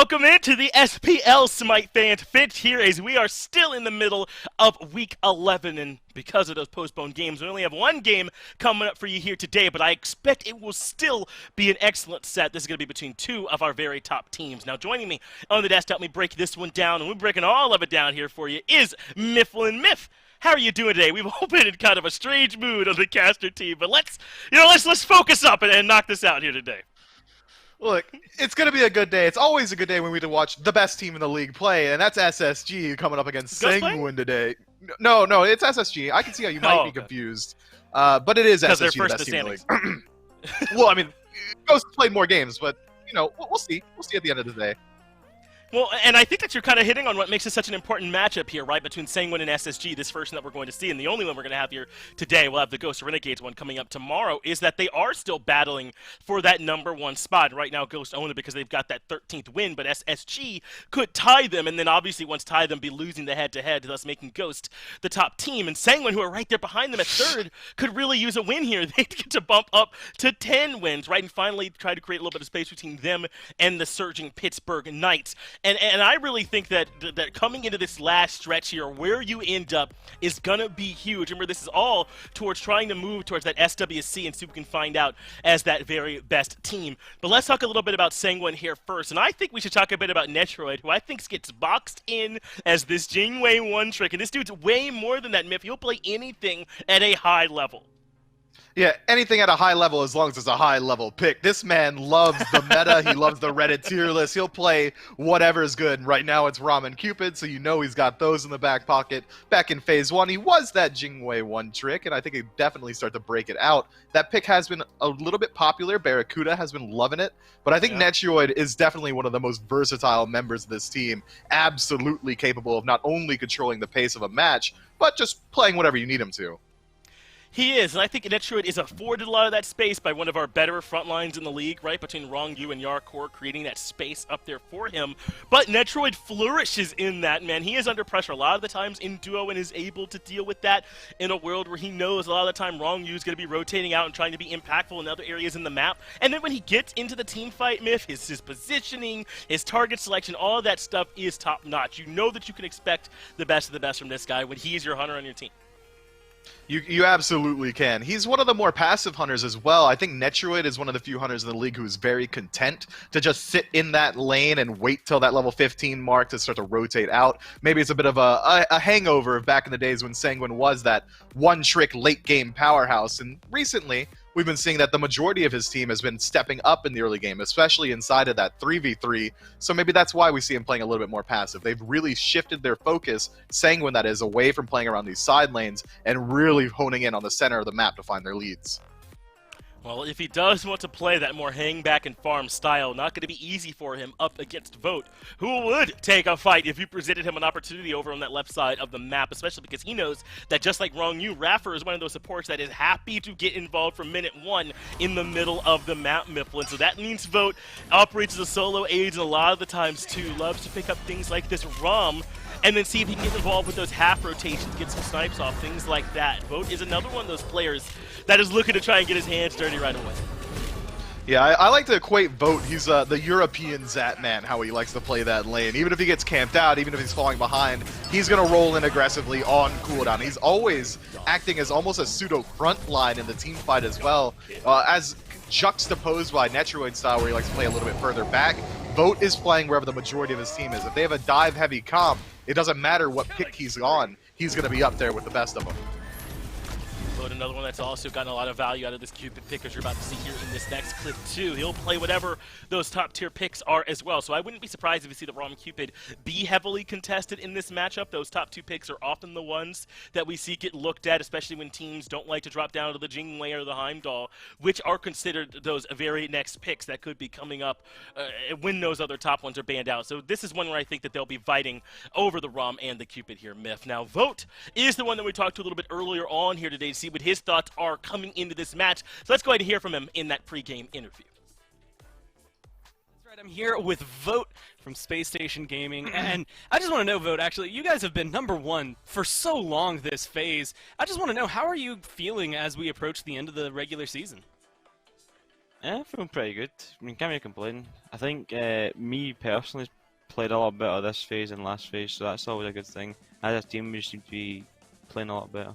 Welcome into the SPL Smite fans. Finch here as we are still in the middle of Week 11, and because of those postponed games, we only have one game coming up for you here today, but I expect it will still be an excellent set. This is going to be between two of our very top teams. Now, joining me on the desk to help me break this one down, and we're breaking all of it down here for you, is Mifflin. Miff, how are you doing today? We've all been in kind of a strange mood on the caster team, but let's focus up and knock this out here today. Look, it's going to be a good day. It's always a good day when we get to watch the best team in the league play, and that's SSG coming up against Sanguine today. No, it's SSG. I can see how you might be confused, but it is SSG, the best team in the league. Well, I mean, Ghost played more games, but, we'll see. We'll see at the end of the day. Well, and I think that you're kind of hitting on what makes it such an important matchup here, right, between Sanguine and SSG, this first one that we're going to see, and the only one we're going to have here today, we'll have the Ghost Renegades one coming up tomorrow, is that they are still battling for that #1 spot. Right now, Ghost own it because they've got that 13th win, but SSG could tie them, and then obviously once tie them, be losing the head-to-head, thus making Ghost the top team. And Sanguine, who are right there behind them at third, could really use a win here. They get to bump up to 10 wins, right, and finally try to create a little bit of space between them and the surging Pittsburgh Knights. And I really think that coming into this last stretch here, where you end up is going to be huge. Remember, this is all towards trying to move towards that SWC and see if we can find out as that very best team. But let's talk a little bit about Sanguine here first. And I think we should talk a bit about Netroid, who I think gets boxed in as this Jingwei one trick. And this dude's way more than that, Miff. He'll play anything at a high level. Yeah, anything at a high level as long as it's a high-level pick. This man loves the meta. He loves the Reddit tier list. He'll play whatever is good. Right now it's Ramen Cupid, so he's got those in the back pocket. Back in Phase 1, he was that Jingwei one trick, and I think he'd definitely start to break it out. That pick has been a little bit popular. Barracuda has been loving it, but I think Netroid is definitely one of the most versatile members of this team. Absolutely capable of not only controlling the pace of a match, but just playing whatever you need him to. He is, and I think Netroid is afforded a lot of that space by one of our better front lines in the league, right, between Rongyu and Yarkor, creating that space up there for him. But Netroid flourishes in that, man. He is under pressure a lot of the times in duo and is able to deal with that in a world where he knows a lot of the time Rongyu is going to be rotating out and trying to be impactful in other areas in the map. And then when he gets into the team fight, Miff, his positioning, his target selection, all of that stuff is top-notch. You know that you can expect the best of the best from this guy when he's your hunter on your team. You absolutely can. He's one of the more passive hunters as well. I think Netroid is one of the few hunters in the league who's very content to just sit in that lane and wait till that level 15 mark to start to rotate out. Maybe it's a bit of a hangover of back in the days when Sanguine was that one-trick late-game powerhouse. And recently, we've been seeing that the majority of his team has been stepping up in the early game, especially inside of that 3v3. So maybe that's why we see him playing a little bit more passive. They've really shifted their focus, Sanguine that is, away from playing around these side lanes and really honing in on the center of the map to find their leads. Well, if he does want to play that more hang back and farm style, not going to be easy for him up against Vote, who would take a fight if you presented him an opportunity over on that left side of the map, especially because he knows that just like Rongyu, Raffer is one of those supports that is happy to get involved from minute 1 in the middle of the map, Mifflin. So that means Vote operates as a solo aid and a lot of the times, too, loves to pick up things like this ROM and then see if he can get involved with those half rotations, get some snipes off, things like that. Vote is another one of those players that is looking to try and get his hands dirty right away. Yeah, I like to equate Vote. He's the European Zatman, how he likes to play that lane. Even if he gets camped out, even if he's falling behind, he's going to roll in aggressively on cooldown. He's always acting as almost a pseudo front line in the team fight as well, as juxtaposed by Netroid style, where he likes to play a little bit further back. Vote is playing wherever the majority of his team is. If they have a dive-heavy comp, it doesn't matter what pick he's on, he's going to be up there with the best of them. But another one that's also gotten a lot of value out of this Cupid pick, as you're about to see here in this next clip too. He'll play whatever those top tier picks are as well. So I wouldn't be surprised if you see the Rom Cupid be heavily contested in this matchup. Those top 2 picks are often the ones that we see get looked at, especially when teams don't like to drop down to the Jingwei or the Heimdall, which are considered those very next picks that could be coming up when those other top ones are banned out. So this is one where I think that they'll be fighting over the Rom and the Cupid here, Miff. Now, Vote is the one that we talked to a little bit earlier on here today to see what his thoughts are coming into this match. So let's go ahead and hear from him in that pregame interview. That's right, I'm here with Vote from Spacestation Gaming, and I just want to know, Vote, actually, you guys have been #1 for so long this phase. I just want to know, how are you feeling as we approach the end of the regular season? Yeah, I'm feeling pretty good. I mean, can't really complain. I think me personally played a lot better this phase than last phase, so that's always a good thing. As a team, we just seem to be playing a lot better.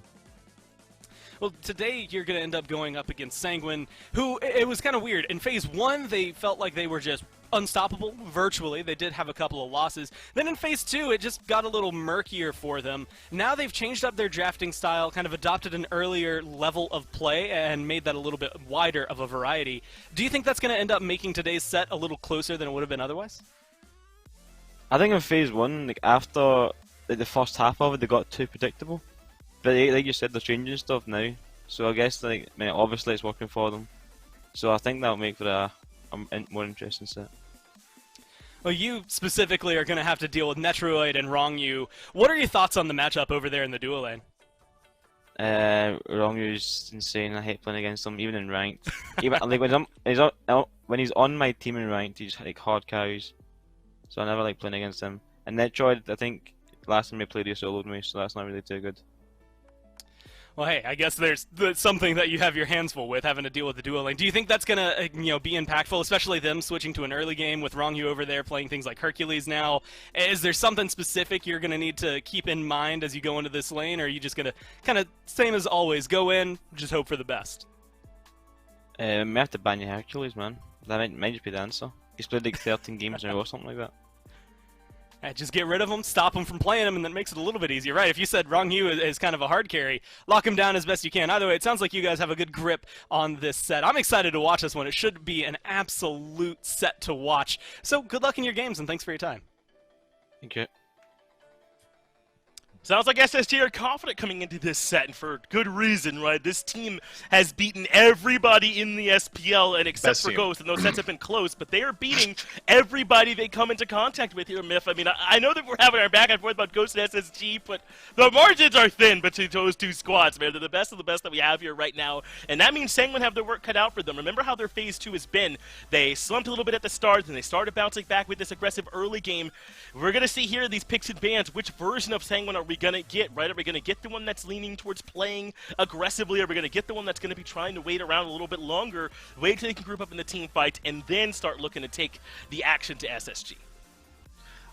Well, today you're going to end up going up against Sanguine, who, it was kind of weird. In Phase 1, they felt like they were just unstoppable, virtually. They did have a couple of losses. Then in Phase 2, it just got a little murkier for them. Now they've changed up their drafting style, kind of adopted an earlier level of play, and made that a little bit wider of a variety. Do you think that's going to end up making today's set a little closer than it would have been otherwise? I think in phase 1, like after like, the first half of it, they got too predictable. But like you said, they're changing stuff now. So I guess like, I mean, obviously it's working for them. So I think that'll make for a more interesting set. Well, you specifically are going to have to deal with Netroid and Rongyu. What are your thoughts on the matchup over there in the dual lane? Rongyu's insane. I hate playing against him, even in ranked. Even like when he's on my team in ranked, he's like hard carries. So I never like playing against him. And Netroid, I think last time he played, he soloed me, so that's not really too good. Well, hey, I guess there's something that you have your hands full with, having to deal with the dual lane. Do you think that's going to be impactful, especially them switching to an early game with Rongyu over there playing things like Hercules now? Is there something specific you're going to need to keep in mind as you go into this lane, or are you just going to kind of, same as always, go in, just hope for the best? May have to ban your Hercules, man. That might just be the answer. He's played like 13 games in a row or something like that. Just get rid of him, stop him from playing him, and that makes it a little bit easier, right? If you said Rongyu is kind of a hard carry, lock him down as best you can. Either way, it sounds like you guys have a good grip on this set. I'm excited to watch this one. It should be an absolute set to watch. So good luck in your games, and thanks for your time. Thank you. Sounds like SSG are confident coming into this set, and for good reason, right? This team has beaten everybody in the SPL, and except for Ghost, and those sets have been close, but they are beating everybody they come into contact with here, Myth. I mean, I know that we're having our back and forth about Ghost and SSG, but the margins are thin between those two squads, man. They're the best of the best that we have here right now, and that means Sanguine have their work cut out for them. Remember how their Phase 2 has been. They slumped a little bit at the start, and they started bouncing back with this aggressive early game. We're going to see here these picks and bans. Which version of Sanguine are we going to get, right? Are we going to get the one that's leaning towards playing aggressively? Are we going to get the one that's going to be trying to wait around a little bit longer, wait till they can group up in the team fight, and then start looking to take the action to SSG?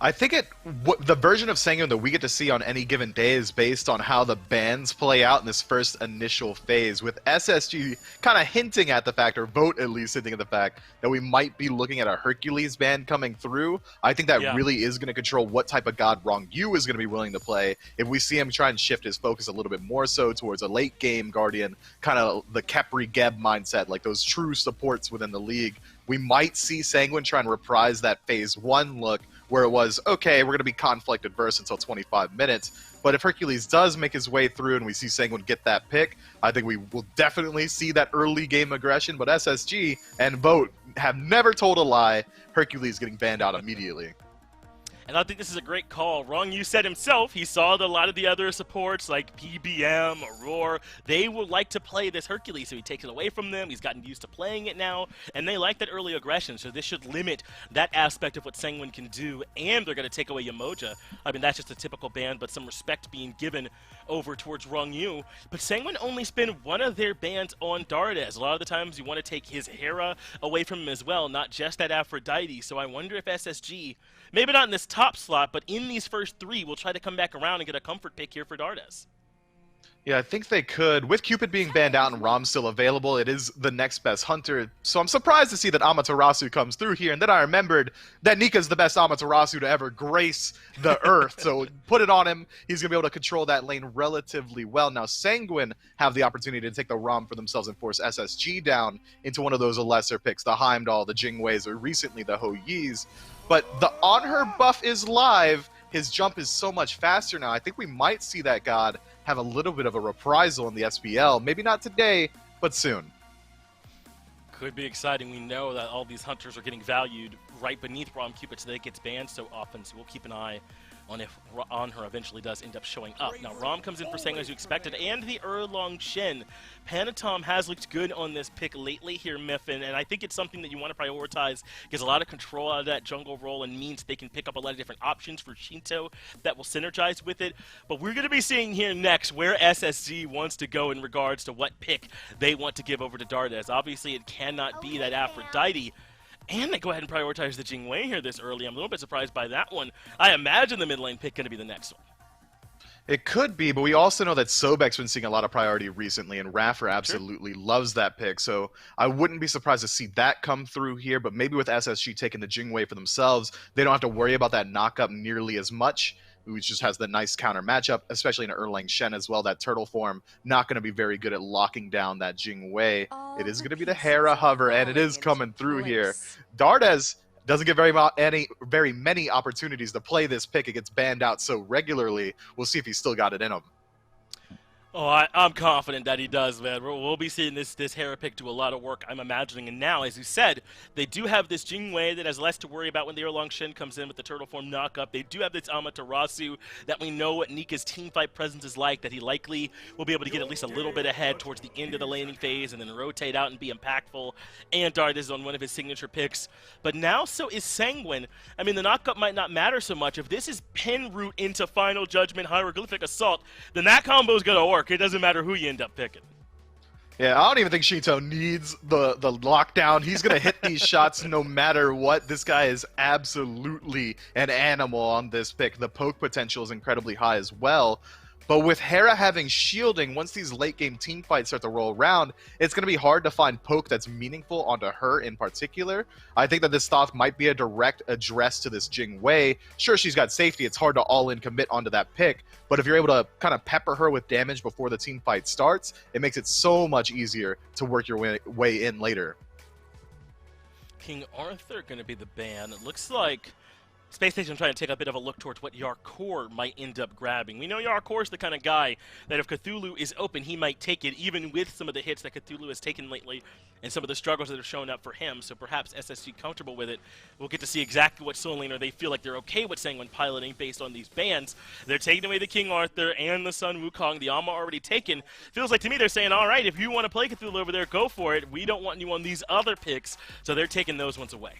I think the version of Sanguine that we get to see on any given day is based on how the bans play out in this first initial phase, with SSG kind of hinting at the fact, or Vote at least hinting at the fact, that we might be looking at a Hercules ban coming through. I think that really is going to control what type of god Rongyu is going to be willing to play. If we see him try and shift his focus a little bit more so towards a late game Guardian, kind of the Khepri Geb mindset, like those true supports within the league, we might see Sanguine try and reprise that Phase 1 look, where it was, okay, we're going to be conflict adverse until 25 minutes. But if Hercules does make his way through and we see Sanguine get that pick, I think we will definitely see that early game aggression. But SSG and Vote have never told a lie. Hercules getting banned out immediately. And I think this is a great call. Rongyu said himself, he saw that a lot of the other supports like PBM, Aurora, they would like to play this Hercules, so he takes it away from them. He's gotten used to playing it now, and they like that early aggression, so this should limit that aspect of what Sanguine can do, and they're going to take away Yamoja. I mean, that's just a typical ban, but some respect being given over towards Rongyu. But Sanguine only spend one of their bans on Dardes. A lot of the times you want to take his Hera away from him as well, not just that Aphrodite, so I wonder if SSG, maybe not in this top slot, but in these first three, we'll try to come back around and get a comfort pick here for Dardes. Yeah, I think they could. With Cupid being banned out and Rom still available, it is the next best hunter. So I'm surprised to see that Amaterasu comes through here. And then I remembered that Nika's the best Amaterasu to ever grace the earth. So put it on him. He's going to be able to control that lane relatively well. Now, Sanguine have the opportunity to take the Rom for themselves and force SSG down into one of those lesser picks, the Heimdall, the Jingweis, or recently the Ho Yis. But the On Her buff is live. His jump is so much faster now. I think we might see that god have a little bit of a reprisal in the SPL. Maybe not today, but soon. Could be exciting. We know that all these hunters are getting valued right beneath Rom Cupid, so that it gets banned so often, so we'll keep an eye on her eventually does end up showing up. Now, Rom comes in for Sanguine as you expected, and the Erlong Shen. Panatom has looked good on this pick lately here, Miffin, and I think it's something that you want to prioritize. Gets a lot of control out of that jungle role and means they can pick up a lot of different options for Shinto that will synergize with it. But we're going to be seeing here next where SSG wants to go in regards to what pick they want to give over to Dardes. Obviously, it cannot be that Aphrodite. And they go ahead and prioritize the Jingwei here this early. I'm a little bit surprised by that one. I imagine the mid lane pick going to be the next one. It could be, but we also know that Sobek's been seeing a lot of priority recently, and Raffer absolutely loves that pick, so I wouldn't be surprised to see that come through here, but maybe with SSG taking the Jingwei for themselves, they don't have to worry about that knockup nearly as much, which just has the nice counter matchup, especially in Erlang Shen as well. That turtle form, not going to be very good at locking down that Jingwei. It is going to be the Hera hover, and it is coming through here. Dardes doesn't get very many opportunities to play this pick. It gets banned out so regularly. We'll see if he's still got it in him. Oh, I'm confident that he does, man. We'll be seeing this Hera pick do a lot of work, I'm imagining. And now, as you said, they do have this Jingwei that has less to worry about when the Erlong Shen comes in with the turtle form knockup. They do have this Amaterasu that we know what Nika's teamfight presence is like, that he likely will be able to get at least a little bit ahead towards the end of the laning phase and then rotate out and be impactful. And Dardes is on one of his signature picks. But now so is Sanguine. I mean, the knockup might not matter so much. If this is pin route into Final Judgment, Hieroglyphic Assault, then that combo is going to work. It doesn't matter who you end up picking. Yeah, I don't even think Shinto needs the lockdown. He's going to hit these shots no matter what. This guy is absolutely an animal on this pick. The poke potential is incredibly high as well. But with Hera having shielding, once these late-game team fights start to roll around, it's going to be hard to find poke that's meaningful onto her in particular. I think that this Thoth might be a direct address to this Jingwei. Sure, she's got safety. It's hard to all-in commit onto that pick. But if you're able to kind of pepper her with damage before the team fight starts, it makes it so much easier to work your way in later. King Arthur going to be the ban. It looks like Spacestation trying to take a bit of a look towards what Yarkor might end up grabbing. We know Yarkor's the kind of guy that if Cthulhu is open, he might take it, even with some of the hits that Cthulhu has taken lately and some of the struggles that have shown up for him. So perhaps SSG comfortable with it. We'll get to see exactly what solo laner they feel like they're okay with Sanguine piloting based on these bans. They're taking away the King Arthur and the Sun Wukong. The Amma already taken. Feels like to me they're saying, all right, if you want to play Cthulhu over there, go for it. We don't want you on these other picks. So they're taking those ones away.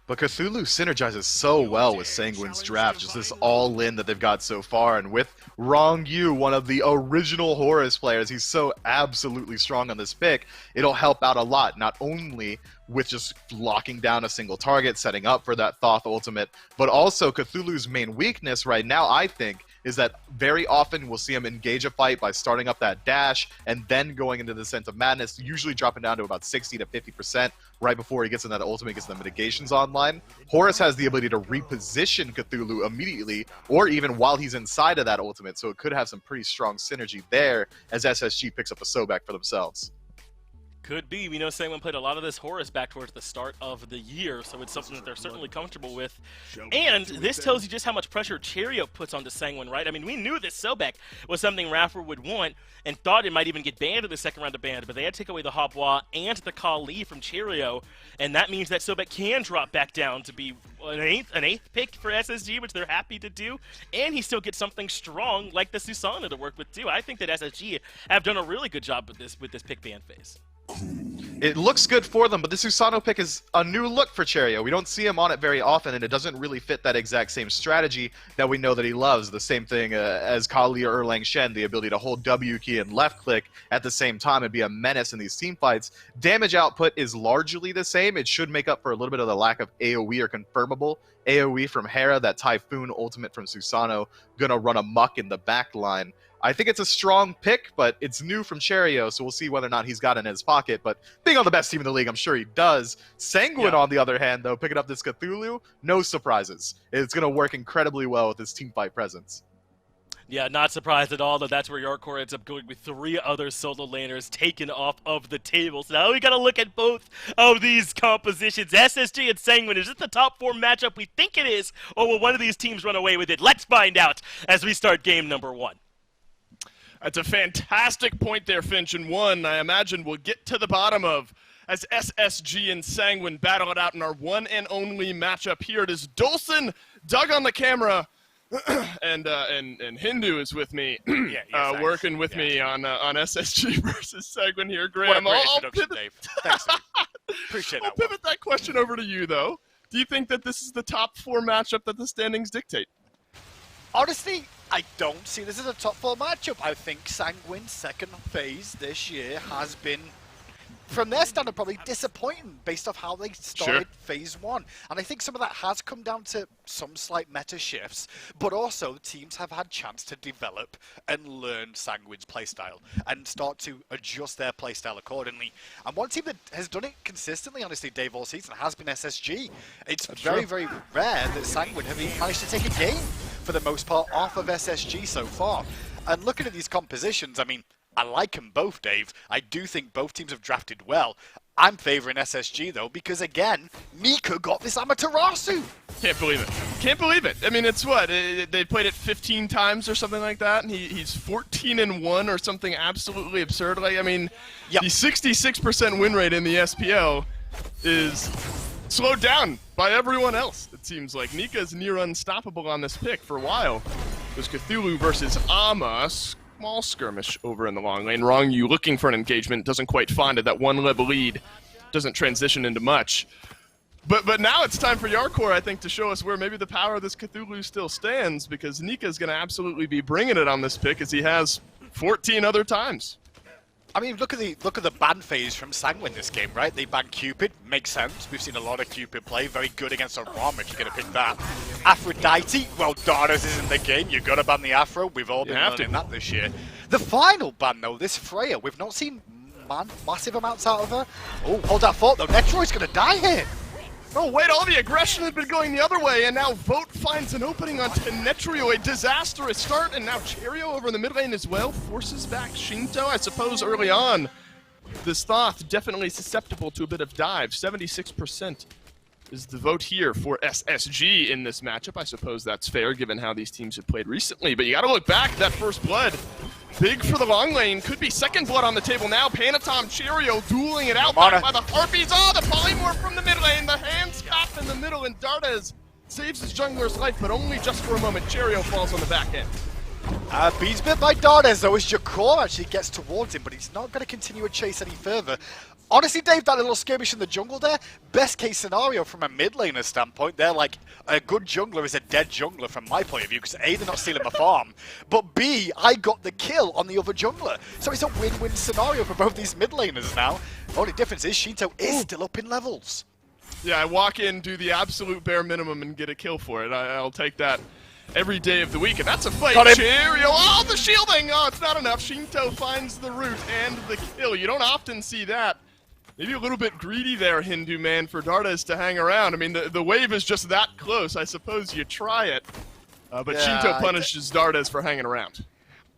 But Cthulhu synergizes so well with Sanguine's draft, just this all-in that they've got so far, and with Rong Yu, one of the original Horus players, he's so absolutely strong on this pick, it'll help out a lot, not only with just locking down a single target, setting up for that Thoth ultimate, but also Cthulhu's main weakness right now, I think, is that very often we'll see him engage a fight by starting up that dash and then going into the Sense of Madness, usually dropping down to about 60 to 50% right before he gets in that ultimate, gets the mitigations online. Horus has the ability to reposition Cthulhu immediately, or even while he's inside of that ultimate, so it could have some pretty strong synergy there as SSG picks up a Sobek for themselves. Could be. We know Sanguine played a lot of this Horus back towards the start of the year, so it's something that they're certainly comfortable with. And this tells you just how much pressure Chariot puts onto Sanguine, right? I mean, we knew this Sobek was something Raffer would want and thought it might even get banned in the second round of banned, but they had to take away the Hopwa and the Kali from Chariot, and that means that Sobek can drop back down to be an eighth pick for SSG, which they're happy to do, and he still gets something strong like the Susanna to work with too. I think that SSG have done a really good job with this pick ban phase. It looks good for them, but the Susanoo pick is a new look for Cherio. We don't see him on it very often, and it doesn't really fit that exact same strategy that we know that he loves. The same thing as Kali or Erlang Shen, the ability to hold W key and left click at the same time and be a menace in these team fights. Damage output is largely the same. It should make up for a little bit of the lack of AoE or confirmable AoE from Hera. That Typhoon ultimate from Susanoo gonna run amok in the back line. I think it's a strong pick, but it's new from Cherio, so we'll see whether or not he's got it in his pocket. But being on the best team in the league, I'm sure he does. Sanguine, on the other hand, though, picking up this Cthulhu, no surprises. It's going to work incredibly well with his teamfight presence. Yeah, not surprised at all that that's where Yarkor ends up going with 3 other solo laners taken off of the table. So now we got to look at both of these compositions. SSG and Sanguine, is it the top 4 matchup we think it is, or will one of these teams run away with it? Let's find out as we start game number 1. That's a fantastic point there, Finch, and one I imagine we'll get to the bottom of as SSG and Sanguine battle it out in our one and only matchup here. It is Dolson, Doug on the camera. and Hindu is with me, thanks. working with me on SSG versus Sanguine here. What a Graham, great I'll introduction, pivot, Dave. Thanks, Dave. Appreciate I'll that one. pivot that question over to you, though. Do you think that this is the top 4 matchup that the standings dictate? Honestly, I don't see this as a top 4 matchup. I think Sanguine's second phase this year has been, from their standard, probably disappointing based off how they started phase 1. And I think some of that has come down to some slight meta shifts, but also teams have had chance to develop and learn Sanguine's playstyle and start to adjust their playstyle accordingly. And one team that has done it consistently, honestly, Dave, all season has been SSG. It's very, very rare that Sanguine have even managed to take a game, for the most part, off of SSG so far. And looking at these compositions, I mean, I like them both, Dave. I do think both teams have drafted well. I'm favouring SSG, though, because, again, Nika got this Amaterasu. Can't believe it. Can't believe it. I mean, it's what? They played it 15 times or something like that, and he's 14-1 or something absolutely absurd. Like, I mean, the 66% win rate in the SPL is slowed down by everyone else, it seems like. Nika's near unstoppable on this pick for a while. It was Cthulhu versus Amos. Small skirmish over in the long lane. Wrong you looking for an engagement, doesn't quite find it. That one level lead doesn't transition into much. But now it's time for Yarkor, I think, to show us where maybe the power of this Cthulhu still stands, because Nika's going to absolutely be bringing it on this pick, as he has 14 other times. I mean, look at the ban phase from Sanguine this game, right? They banned Cupid, makes sense. We've seen a lot of Cupid play, very good against a ROM if you're going to pick that. Aphrodite, well, Dardas is in the game, you've got to ban the Afro. We've all been learning that this year. The final ban, though, this Freya, we've not seen massive amounts out of her. Oh, hold that thought, though. Netroid's going to die here. Oh, wait, all the aggression has been going the other way, and now Vote finds an opening onto Netrio, a disastrous start, and now Cheerio over in the mid lane as well, forces back Shinto, I suppose, early on. This Thoth definitely susceptible to a bit of dive. 76% is the vote here for SSG in this matchup. I suppose that's fair, given how these teams have played recently, but you gotta look back at that first blood. Big for the long lane. Could be second blood on the table now. Panatom, Cheerio dueling it out back by the Harpies. Oh, the polymorph from the mid lane. The hands caught in the middle, and Dardas saves his jungler's life, but only just for a moment. Cheerio falls on the back end. Beats bit by Dardas, though, as Jakor actually gets towards him, but he's not going to continue a chase any further. Honestly, Dave, that little skirmish in the jungle there, best case scenario from a mid laner standpoint. They're like, a good jungler is a dead jungler from my point of view, because A, they're not stealing my farm, but B, I got the kill on the other jungler. So it's a win-win scenario for both these mid laners now. Only difference is Shinto is still up in levels. Yeah, I walk in, do the absolute bare minimum, and get a kill for it. I'll take that every day of the week, and that's a fight. Cheerio! Oh, the shielding! Oh, it's not enough. Shinto finds the root and the kill. You don't often see that. Maybe a little bit greedy there, Hindu man, for Dardas to hang around. I mean, the wave is just that close. I suppose you try it. But Shinto punishes Dardas for hanging around.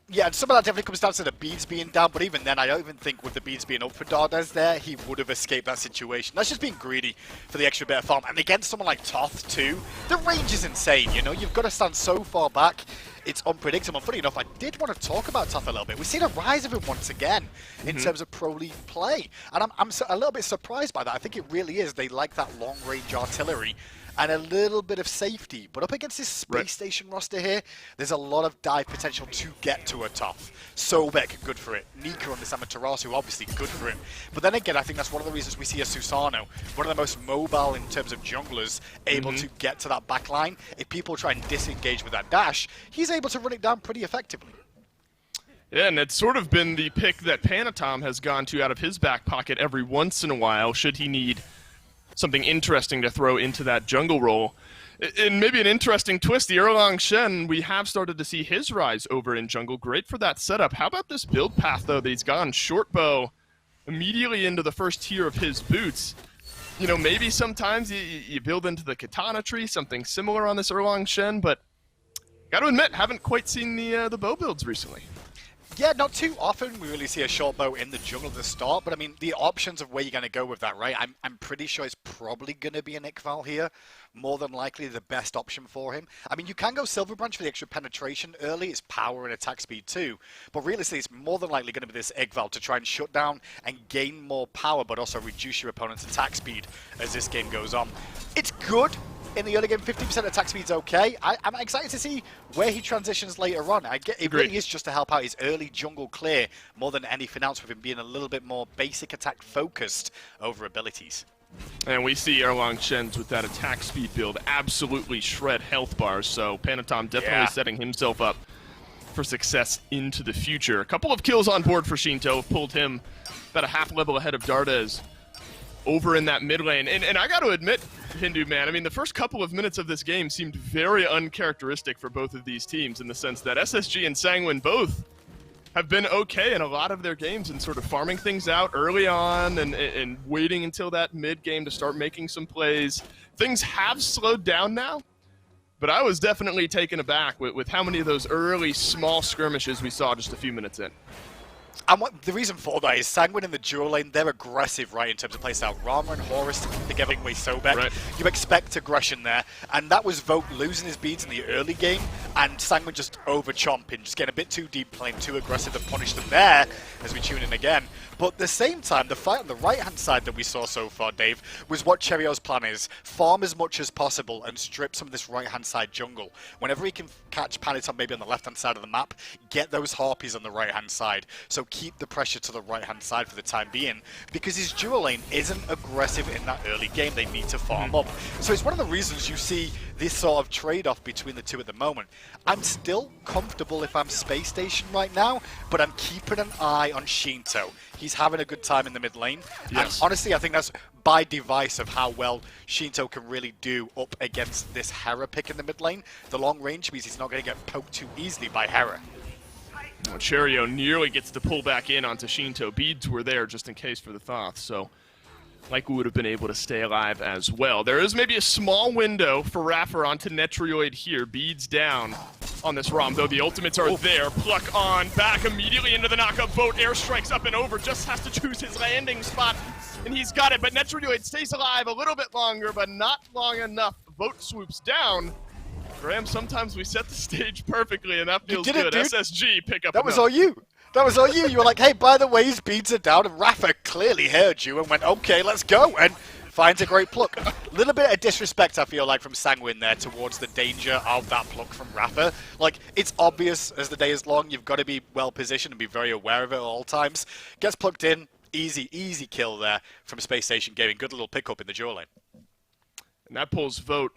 Yeah, and some of that definitely comes down to the beads being down, but even then, I don't even think with the beads being up for Dardas there, he would have escaped that situation. That's just being greedy for the extra bit of farm. And against someone like Toth, too, the range is insane, you know? You've got to stand so far back. It's unpredictable. Funny enough, I did want to talk about Toth a little bit. We've seen a rise of him once again in terms of pro league play. And I'm a little bit surprised by that. I think it really is. They like that long-range artillery and a little bit of safety. But up against this Space Station roster here, there's a lot of dive potential to get to a Toth. Sobek, good for it. Nika on this Amaterasu, obviously good for him. But then again, I think that's one of the reasons we see a Susano, one of the most mobile in terms of junglers, able to get to that back line. If people try and disengage with that dash, he's able to run it down pretty effectively. Yeah, and it's sort of been the pick that Panatom has gone to out of his back pocket every once in a while, should he need something interesting to throw into that jungle role. And maybe an interesting twist, the Erlang Shen, we have started to see his rise over in jungle. Great for that setup. How about this build path, though, that he's gone short bow immediately into the first tier of his boots? You know, maybe sometimes you build into the Katana tree, something similar on this Erlang Shen, but gotta admit, haven't quite seen the bow builds recently. Yeah, not too often we really see a short bow in the jungle at the start, but I mean, the options of where you're going to go with that, right? I'm pretty sure it's probably going to be an Iqval here. More than likely the best option for him. I mean, you can go Silver Branch for the extra penetration early. It's power and attack speed too. But realistically, it's more than likely going to be this Iqval to try and shut down and gain more power, but also reduce your opponent's attack speed as this game goes on. It's good. in the early game. 50% attack speed's okay. I'm excited to see where he transitions later on. It really is just to help out his early jungle clear more than anything else, with him being a little bit more basic attack focused over abilities. And we see Erlang Shen's with that attack speed build absolutely shred health bars, so Panatom definitely setting himself up for success into the future. A couple of kills on board for Shinto have pulled him about a half level ahead of Dardes over in that mid lane. And I got to admit, Hindu, man, I mean, the first couple of minutes of this game seemed very uncharacteristic for both of these teams, in the sense that SSG and Sanguine both have been okay in a lot of their games and sort of farming things out early on and waiting until that mid game to start making some plays. Things have slowed down now, but I was definitely taken aback with how many of those early small skirmishes we saw just a few minutes in. And the reason for that is Sanguine in the dual lane, they're aggressive, right, in terms of playstyle. Rama and Horus together with Sobek. Right. You expect aggression there. And that was Vote losing his beads in the early game, and Sanguine just over-chomping, just getting a bit too deep, playing too aggressive, and punish them there as we tune in again. But at the same time, the fight on the right-hand side that we saw so far, Dave, was what Cherio's plan is. Farm as much as possible and strip some of this right-hand side jungle. Whenever he can catch Paniton maybe on the left-hand side of the map, get those Harpies on the right-hand side. So keep the pressure to the right-hand side for the time being, because his dual lane isn't aggressive in that early game. They need to farm up. So it's one of the reasons you see this sort of trade-off between the two at the moment. I'm still comfortable if I'm Spacestation right now, but I'm keeping an eye on Shinto. He's having a good time in the mid lane. Yes. And honestly, I think that's by device of how well Shinto can really do up against this Hera pick in the mid lane. The long range means he's not going to get poked too easily by Hera. Well, Cherio nearly gets to pull back in onto Shinto. Beads were there just in case for the Thoth, so like we would have been able to stay alive as well. There is maybe a small window for Raffer onto Netrioid here. Beads down on this ROM, though the ultimates are there. Pluck on, back immediately into the knockup. Vote airstrikes up and over, just has to choose his landing spot, and he's got it. But Netrioid stays alive a little bit longer, but not long enough. Vote swoops down. Graham, sometimes we set the stage perfectly, and that feels good. Dude. SSG pick up. That was all you. That was all you. You were like, hey, by the way, his beads are down, and Rafa clearly heard you and went, okay, let's go, and finds a great pluck. A little bit of disrespect, I feel like, from Sanguine there towards the danger of that pluck from Rafa. Like, it's obvious as the day is long, you've got to be well-positioned and be very aware of it at all times. Gets plucked in. Easy, easy kill there from Spacestation Gaming. Good little pickup in the dual lane. And that pulls Vote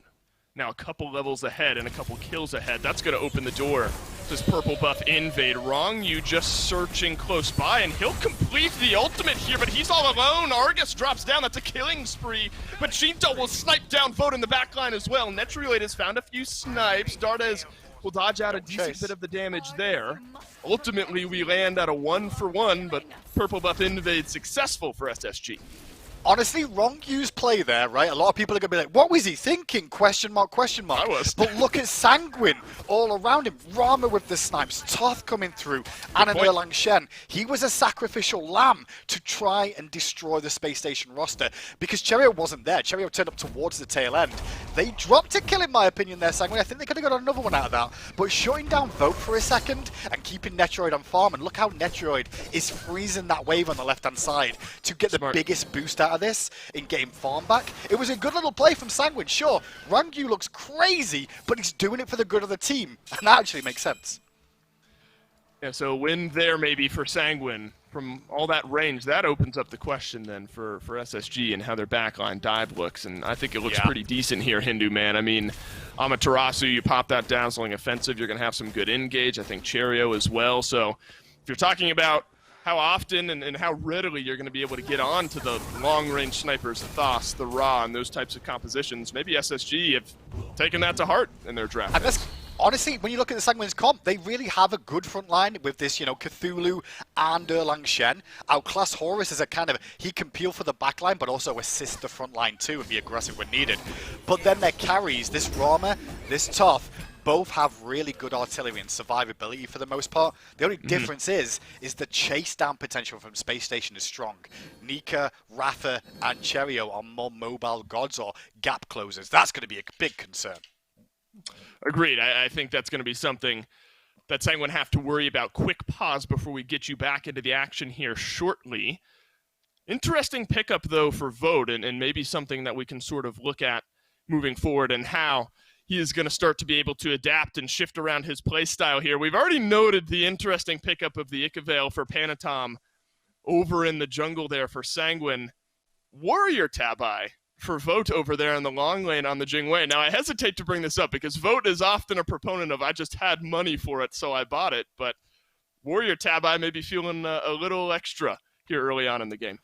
now a couple levels ahead and a couple kills ahead. That's going to open the door. This purple buff invade. Wrong, you just searching close by, and he'll complete the ultimate here, but he's all alone. Argus drops down. That's a killing spree, but Shinto will snipe down Vote in the backline as well. Netrioid has found a few snipes. Dardes will dodge out a decent bit of the damage there. Ultimately, we land at a 1-for-1, but purple buff invade successful for SSG. Honestly, wrong use play there, right? A lot of people are going to be like, what was he thinking? Question mark, question mark. I was. But look at Sanguine all around him. Rama with the snipes, Toth coming through, and an Erlang Shen. He was a sacrificial lamb to try and destroy the Space Station roster, because Cherio wasn't there. Cherio turned up towards the tail end. They dropped a kill, in my opinion, there, Sanguine. I think they could have got another one out of that. But shutting down Vote for a second and keeping Netrioid on farm, and look how Netrioid is freezing that wave on the left-hand side to get the biggest boost out of this in game farm back. It was a good little play from Sanguine, sure. Rangyu looks crazy, but he's doing it for the good of the team, and that actually makes sense. Yeah, so win there maybe for Sanguine from all that range. That opens up the question then for SSG and how their backline dive looks, and I think it looks pretty decent here, Hindu, man. I mean, Amaterasu, you pop that down, something offensive, you're going to have some good engage. I think Cherio as well. So if you're talking about how often and how readily you're going to be able to get on to the long-range snipers, the Thos, the Ra, and those types of compositions, maybe SSG have taken that to heart in their draft. And that's, honestly, when you look at the Sanguine's comp, they really have a good front line with this, you know, Cthulhu and Erlang Shen. Outclass Horus is a kind of, he can peel for the back line, but also assist the front line too and be aggressive when needed. But then their carries, this Rama, this Toth, both have really good artillery and survivability for the most part. The only difference is the chase down potential from Space Station is strong. Nika, Rafa, and Cherio are more mobile gods or gap closers. That's going to be a big concern. Agreed. I think that's going to be something that Sanguine have to worry about. Quick pause before we get you back into the action here shortly. Interesting pickup, though, for Vote, and maybe something that we can sort of look at moving forward and how he is going to start to be able to adapt and shift around his play style here. We've already noted the interesting pickup of the Icavale for Panatom over in the jungle there for Sanguine. Warrior Tabai for Vote over there in the long lane on the Jingwei. Now, I hesitate to bring this up because Vote is often a proponent of I just had money for it, so I bought it. But Warrior Tabai may be feeling a little extra here early on in the game.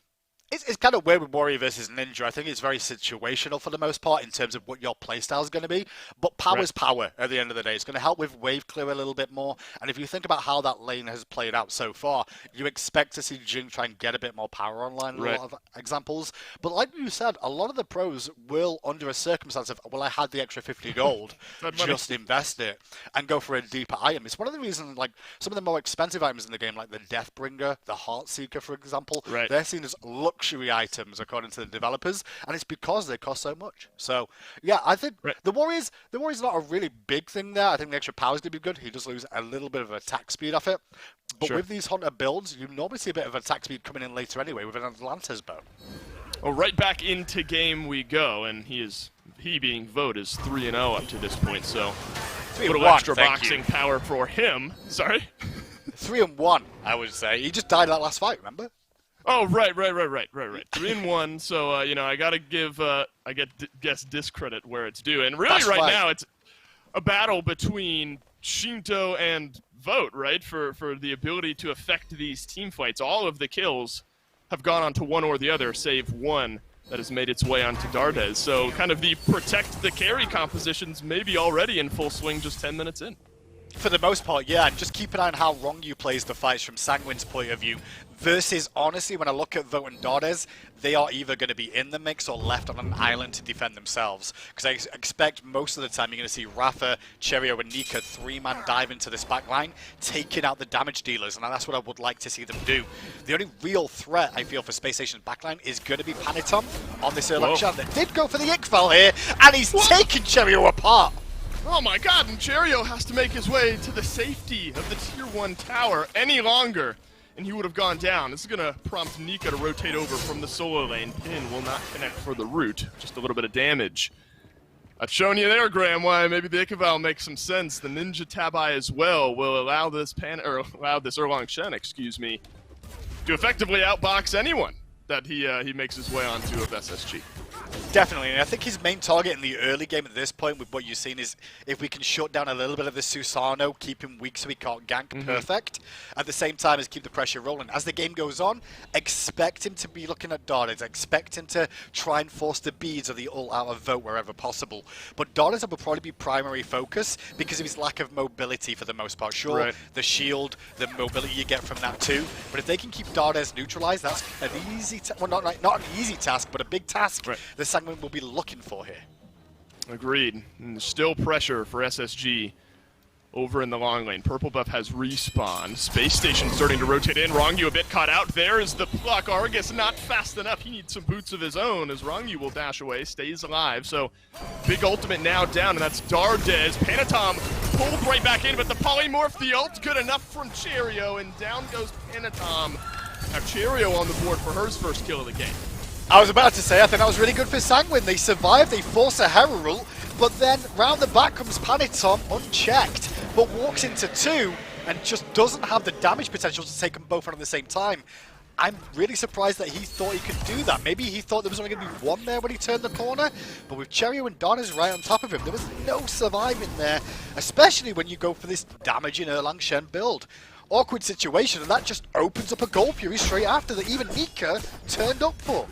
It's kind of weird with Warrior versus Ninja. I think it's very situational for the most part in terms of what your playstyle is going to be. But power's power at the end of the day. It's going to help with wave clear a little bit more. And if you think about how that lane has played out so far, you expect to see Jing try and get a bit more power online in a lot of examples. But like you said, a lot of the pros will, under a circumstance of, well, I had the extra 50 gold, just invest it and go for a deeper item. It's one of the reasons, like, some of the more expensive items in the game, like the Deathbringer, the Heartseeker, for example, they're seen as luxury items according to the developers, and it's because they cost so much. So yeah, I think the Warriors not a really big thing there. I think the extra power is going to be good. He does lose a little bit of attack speed off it, but with these Hunter builds, you normally see a bit of attack speed coming in later anyway with an Atlanta's bow. Well, right back into game we go, and he being Vote is 3-0 up to this point, so a little extra boxing power for him. Sorry? 3-1, I would say. He just died in that last fight, remember? Oh, right. 3-1. So, you know, I got to give, guess discredit where it's due. And really now it's a battle between Shinto and Vote, right? For the ability to affect these team fights. All of the kills have gone on to one or the other, save one that has made its way onto Dardez. So kind of the protect the carry compositions maybe already in full swing just 10 minutes in. For the most part, yeah, and just keep an eye on how Wrong You plays the fights from Sanguine's point of view. Versus, honestly, when I look at Vote and Dardez, they are either going to be in the mix or left on an island to defend themselves. Because I expect most of the time you're going to see Rafa, Cherio, and Nika 3-man dive into this backline, taking out the damage dealers, and that's what I would like to see them do. The only real threat, I feel, for Spacestation's backline is going to be Panatom on this early shot. They did go for the Ickfell here, and he's taking Cherio apart. Oh my god, and Cherio has to make his way to the safety of the Tier 1 tower any longer, and he would have gone down. This is going to prompt Nika to rotate over from the solo lane. Pin will not connect for the root, just a little bit of damage. I've shown you there, Graham, why maybe the Icavale makes some sense. The Ninja Tabai as well will allow this Erlang Shen, to effectively outbox anyone that he makes his way onto of SSG. Definitely, and I think his main target in the early game at this point with what you've seen is if we can shut down a little bit of the Susano, keep him weak so he can't gank, perfect. At the same time as keep the pressure rolling. As the game goes on, expect him to be looking at Dardez, expect him to try and force the beads or the ult out of Vote wherever possible. But Dardez will probably be primary focus because of his lack of mobility for the most part. Sure, the shield, the mobility you get from that too, but if they can keep Dardez neutralized, that's an easy, well not an easy task, but a big task the Sanguine will be looking for here. Agreed. And still pressure for SSG over in the long lane. Purple buff has respawn. Space Station starting to rotate in. Wrong-You a bit caught out. There is the pluck. Argus not fast enough. He needs some boots of his own as Wrong-You will dash away, stays alive. So big ultimate now down, and that's Dardez. Panatom pulled right back in, but the polymorph, the ult, good enough from Cherio, and down goes Panatom. Now Cherio on the board for her first kill of the game. I was about to say, I think that was really good for Sanguine. They survived, they force a Herald, but then round the back comes Panatom unchecked, but walks into two and just doesn't have the damage potential to take them both on at the same time. I'm really surprised that he thought he could do that. Maybe he thought there was only going to be one there when he turned the corner, but with Cherio and Dardez right on top of him, there was no surviving there, especially when you go for this damaging Erlang Shen build. Awkward situation, and that just opens up a Gold Fury straight after that even Nika turned up for.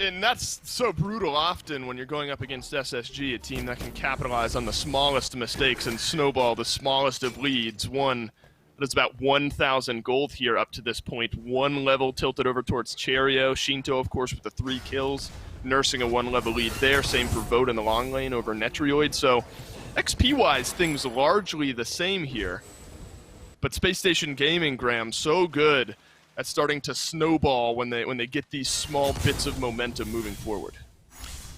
And that's so brutal often when you're going up against SSG, a team that can capitalize on the smallest mistakes and snowball the smallest of leads. One that is about 1,000 gold here up to this point. One level tilted over towards Cherio. Shinto, of course, with the 3 kills, nursing a 1-level lead there. Same for Vote in the long lane over Netrioid. So XP-wise, things largely the same here. But Space Station Gaming, Graham, so good at starting to snowball when they get these small bits of momentum moving forward.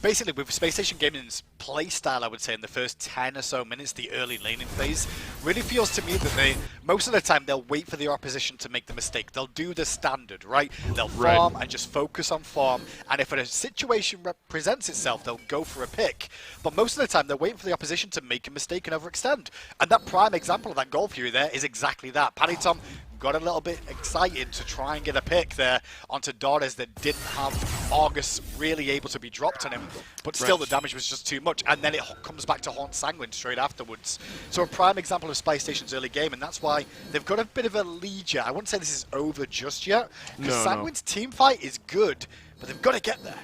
Basically, with Space Station Gaming's play style, I would say, in the first 10 or so minutes, the early laning phase, really feels to me that most of the time, they'll wait for the opposition to make the mistake. They'll do the standard, right? They'll farm and just focus on farm, and if a situation presents itself, they'll go for a pick. But most of the time, they're waiting for the opposition to make a mistake and overextend. And that prime example of that goal fury there is exactly that. Paddy Tom got a little bit excited to try and get a pick there onto Dordes that didn't have August really able to be dropped on him, but still the damage was just too much, and then it comes back to haunt Sanguine straight afterwards. So a prime example of Spacestation's early game, and that's why they've got a bit of a lead yet. I wouldn't say this is over just yet, because Sanguine's team fight is good, but they've got to get there.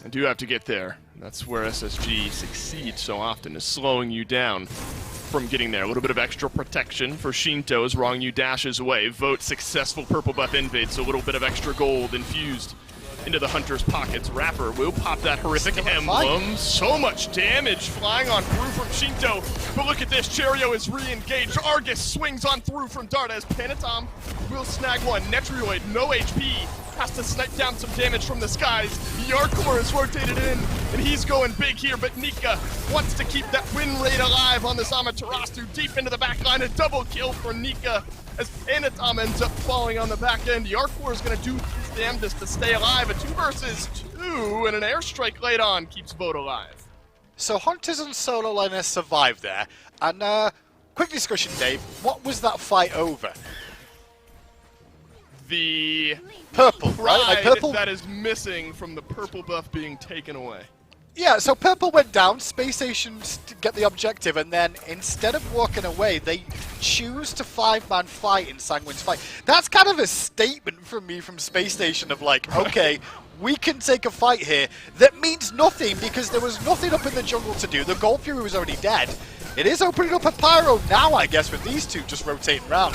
I do have to get there. That's where SSG succeeds so often, is slowing you down from getting there. A little bit of extra protection for Shinto as Rongyu dashes away. Vote successful purple buff invade, so a little bit of extra gold infused into the Hunter's pockets. Rapper will pop that horrific emblem. So much damage flying on through from Shinto. But look at this, Cherio is re-engaged. Argus swings on through from Dardes. Panatom will snag one. Netrioid, no HP. Has to snipe down some damage from the skies. Yarkor is rotated in, and he's going big here, but Nika wants to keep that win rate alive on this Amaterasu deep into the back line. A double kill for Nika as Panatom ends up falling on the back end. Yarkor is going to do his damnedest to stay alive. A 2 versus 2, and an airstrike late on keeps Vote alive. So Hunters and Solo Liners survived there, and quick discussion, Dave. What was that fight over? The purple, right? Like purple that is missing from the purple buff being taken away. Yeah, so purple went down, Spacestation get the objective, and then instead of walking away, they choose to 5-man fight in Sanguine's fight. That's kind of a statement from me from Spacestation of like, okay, we can take a fight here that means nothing because there was nothing up in the jungle to do. The Gold Fury was already dead. It is opening up a Pyro now, I guess, with these two just rotating around.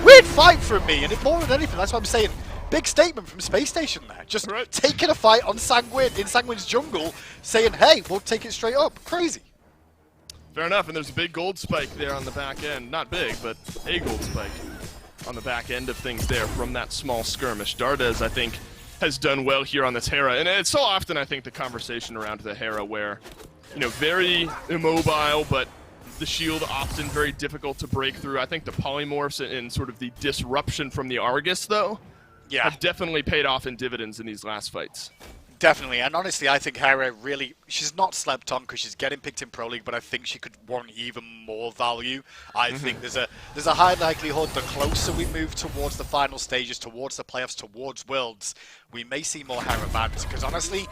Weird fight from me, and more than anything, that's what I'm saying. Big statement from Spacestation there. Just taking a fight on Sanguine, in Sanguine's jungle, saying, hey, we'll take it straight up. Crazy. Fair enough, and there's a big gold spike there on the back end. Not big, but a gold spike on the back end of things there from that small skirmish. Dardes, I think, has done well here on this Hera, and it's so often, I think, the conversation around the Hera where, you know, very immobile, but the shield often very difficult to break through. I think the polymorphs and sort of the disruption from the Argus, though, have definitely paid off in dividends in these last fights. Definitely, and honestly, I think Hera really, she's not slept on because she's getting picked in Pro League, but I think she could warrant even more value. I think there's a high likelihood the closer we move towards the final stages, towards the playoffs, towards Worlds, we may see more Hera bans, because honestly,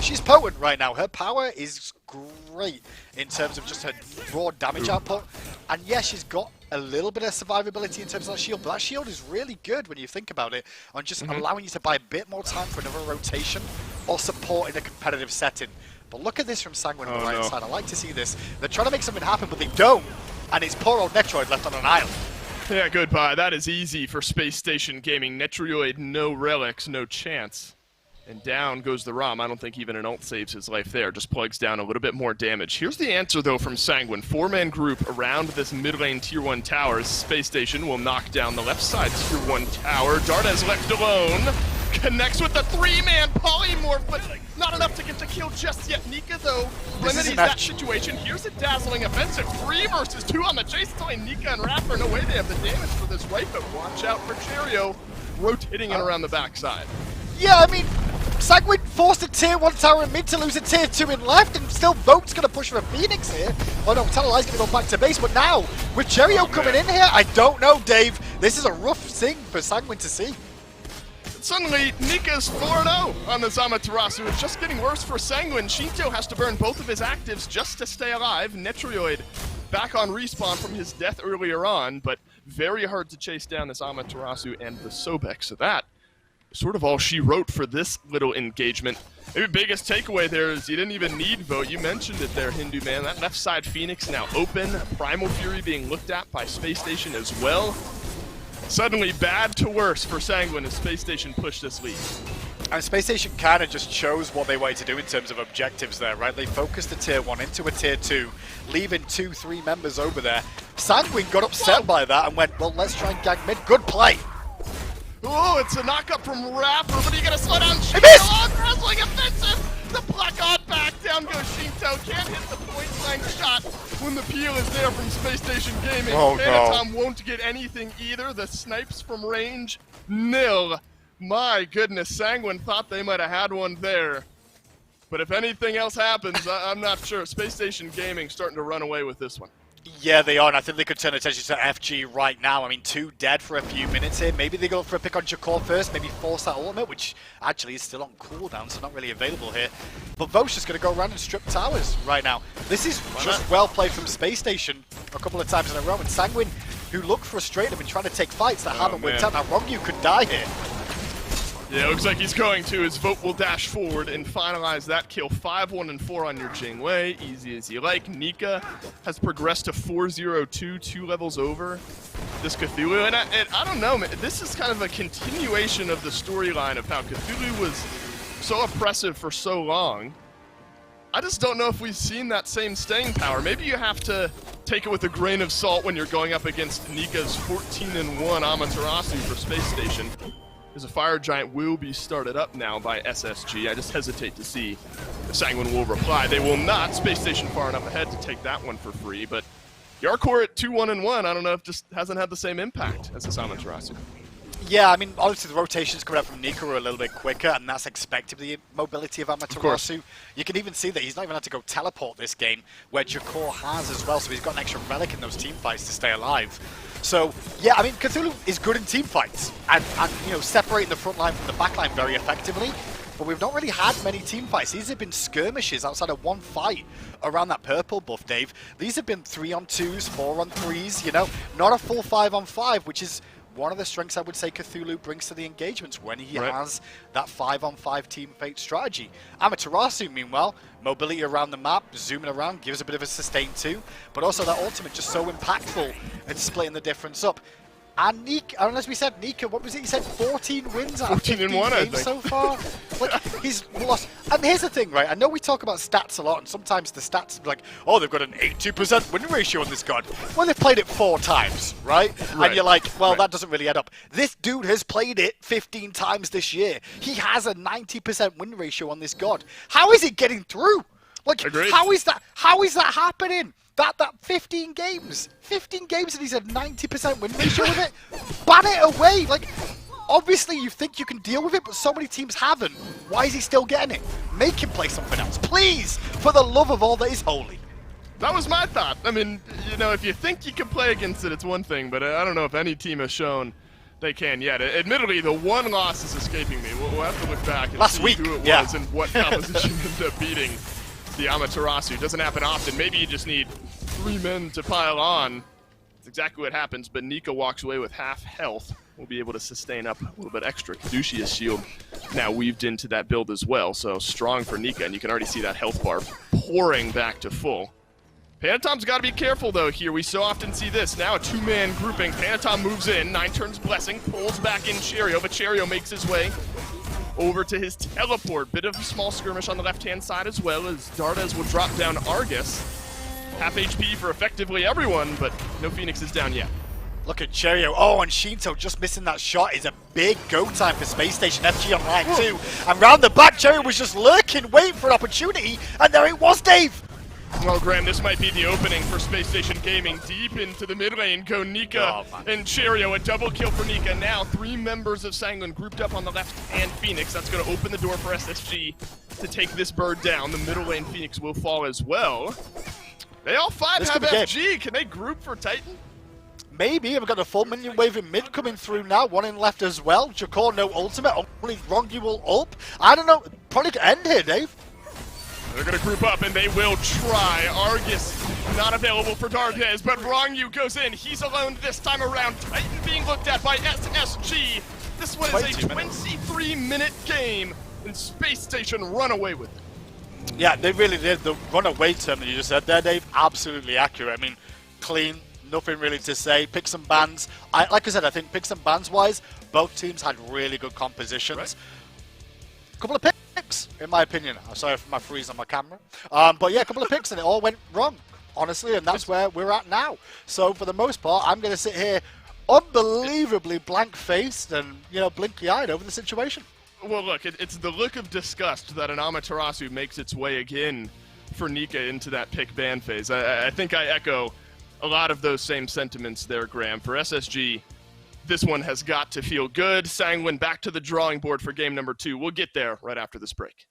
she's potent right now. Her power is great in terms of just her raw damage output, and yes, she's got a little bit of survivability in terms of that shield, but that shield is really good when you think about it, on just allowing you to buy a bit more time for another rotation or support in a competitive setting. But look at this from Sanguine on the right side. I like to see this. They're trying to make something happen, but they don't, and it's poor old Netroid left on an island. Yeah, goodbye. That is easy for Space Station Gaming. Netrioid, no relics, no chance. And down goes the ROM. I don't think even an ult saves his life there. Just plugs down a little bit more damage. Here's the answer, though, from Sanguine. 4-man group around this mid lane Tier 1 tower. Space Station will knock down the left side Tier 1 tower. Dardes left alone. Connects with the 3-man polymorph, but not enough to get the kill just yet. Nika, though, remedies that situation. Here's a dazzling offensive. 3 versus 2 on the chase line. Nika and Rapper, no way they have the damage for this right, but watch out for Cherio rotating it around the backside. Yeah, I mean, Sanguine forced a Tier 1 tower in mid to lose a Tier 2 in left, and still Vote's going to push for a Phoenix here. Oh no, Talali's going to go back to base, but now, with Cherio coming in here, I don't know, Dave. This is a rough thing for Sanguine to see. Suddenly, Nika's 4-0 on the Amaterasu. It's just getting worse for Sanguine. Shinto has to burn both of his actives just to stay alive. Netrioid back on respawn from his death earlier on, but very hard to chase down this Amaterasu and the Sobek. So that is sort of all she wrote for this little engagement. Maybe biggest takeaway there is you didn't even need Vote. You mentioned it there, Hindu Man. That left side Phoenix now open. Primal Fury being looked at by Space Station as well. Suddenly bad to worse for Sanguine as Space Station pushed this lead. And Space Station kind of just chose what they wanted to do in terms of objectives there, right? They focused the Tier 1 into a Tier 2, leaving 2-3 members over there. Sanguine got upset by that and went, well, let's try and gank mid. Good play. Oh, it's a knock-up from Rapper, but you gotta slow down. He missed! Wrestling offensive! The Black Odd back down. down goes Shinto. Can't hit the point-blank shot when the peel is there from Space Station Gaming. Oh, no. Phantom won't get anything either. The snipes from range, nil. My goodness, Sanguine thought they might have had one there. But if anything else happens, I'm not sure. Space Station Gaming starting to run away with this one. Yeah, they are, and I think they could turn attention to FG right now. I mean, 2 dead for a few minutes here. Maybe they go for a pick on Jakor first, maybe force that ultimate, which actually is still on cooldown, so not really available here. But Vo's just going to go around and strip towers right now. This is just well played from Space Station a couple of times in a row, and Sanguine, who look frustrated and trying to take fights that haven't worked out. Now, Rongyu could die here. Yeah, looks like he's going to. His vote will dash forward and finalize that kill. 5-1 and 4 on your Jingwei. Easy as you like. Nika has progressed to 4-0-2, 2 levels over this Cthulhu. And I don't know, man. This is kind of a continuation of the storyline of how Cthulhu was so oppressive for so long. I just don't know if we've seen that same staying power. Maybe you have to take it with a grain of salt when you're going up against Nika's 14-1 Amaterasu for Space Station. As a Fire Giant will be started up now by SSG. I just hesitate to see if Sanguine will reply. They will not. Space Station far enough ahead to take that one for free, but Yarkor at 2-1-1, I don't know if just hasn't had the same impact as this Amaterasu. Yeah, I mean, obviously the rotations coming out from Nika are a little bit quicker, and that's expected with the mobility of Amaterasu. You can even see that he's not even had to go teleport this game, where Jakor has as well, so he's got an extra relic in those team fights to stay alive. So, yeah, I mean, Cthulhu is good in team fights, and you know, separating the front line from the back line very effectively, but we've not really had many team fights. These have been skirmishes outside of one fight around that purple buff, Dave. These have been 3-on-2s, 4-on-3s, you know, not a full 5-on-5, which is one of the strengths I would say Cthulhu brings to the engagements when he has that 5-on-5 team fight strategy. Amaterasu, meanwhile, mobility around the map, zooming around, gives a bit of a sustain too, but also that ultimate just so impactful in splitting the difference up. And Nika, unless we said Nika, what was it? He said 14 wins out of 15 games so far. Like, he's lost. And here's the thing, right? I know we talk about stats a lot, and sometimes the stats are like, oh, they've got an 82% win ratio on this god. Well, they've played it 4 times, right? And you're like, well, that doesn't really add up. This dude has played it 15 times this year. He has a 90% win ratio on this god. How is it getting through? Like, how is that happening? That 15 games and he's a 90% win ratio with it? Ban it away! Like, obviously you think you can deal with it, but so many teams haven't. Why is he still getting it? Make him play something else, please! For the love of all that is holy. That was my thought. I mean, you know, if you think you can play against it, it's one thing, but I don't know if any team has shown they can yet. Admittedly, the one loss is escaping me. We'll have to look back and see who it was and what composition ended up beating the Amaterasu. Doesn't happen often. Maybe you just need 3 men to pile on. That's exactly what happens, but Nika walks away with half health. We'll be able to sustain up a little bit extra. Kadushia's shield now weaved into that build as well, so strong for Nika, and you can already see that health bar pouring back to full. Panatom's got to be careful, though, here. We so often see this. Now a 2-man grouping. Panatom moves in. 9 turns Blessing. Pulls back in Cherio, but Cherio makes his way over to his teleport. Bit of a small skirmish on the left-hand side as well, as Dardes will drop down Argus. Half HP for effectively everyone, but no Phoenix is down yet. Look at Cherio. Oh, and Shinto just missing that shot is a big go time for Space Station. FG online too. And round the back, Cherio was just lurking, waiting for an opportunity, and there it was, Dave! Well, Graham, this might be the opening for Space Station Gaming. Deep into the mid lane go Nika and Cherio. A double kill for Nika. Now 3 members of Sanguine grouped up on the left and Phoenix. That's going to open the door for SSG to take this bird down. The middle lane Phoenix will fall as well. They all 5 have FG. Can they group for Titan? Maybe. I've got a full minion wave in mid coming through now. 1 in left as well. Jakor no ultimate. Only Rongyu will up. I don't know. Probably could end here, Dave. They're going to group up, and they will try. Argus not available for Darkness, but Rongyu goes in. He's alone this time around. Titan being looked at by SSG. This one is a 23-minute game, and Space Station run away with it. Yeah, they really did. The runaway term that you just said there, Dave, absolutely accurate. I mean, clean, nothing really to say. Picks and bans. Like I said, I think picks and bans-wise, both teams had really good compositions. Couple of picks, in my opinion. I'm sorry for my freeze on my camera. But yeah, a couple of picks and it all went wrong, honestly, and that's where we're at now. So for the most part, I'm going to sit here unbelievably blank-faced and, you know, blinky-eyed over the situation. Well, look, it's the look of disgust that an Amaterasu makes its way again for Nika into that pick ban phase. I think I echo a lot of those same sentiments there, Graham. For SSG, this one has got to feel good. Sanguine back to the drawing board for game number 2. We'll get there right after this break.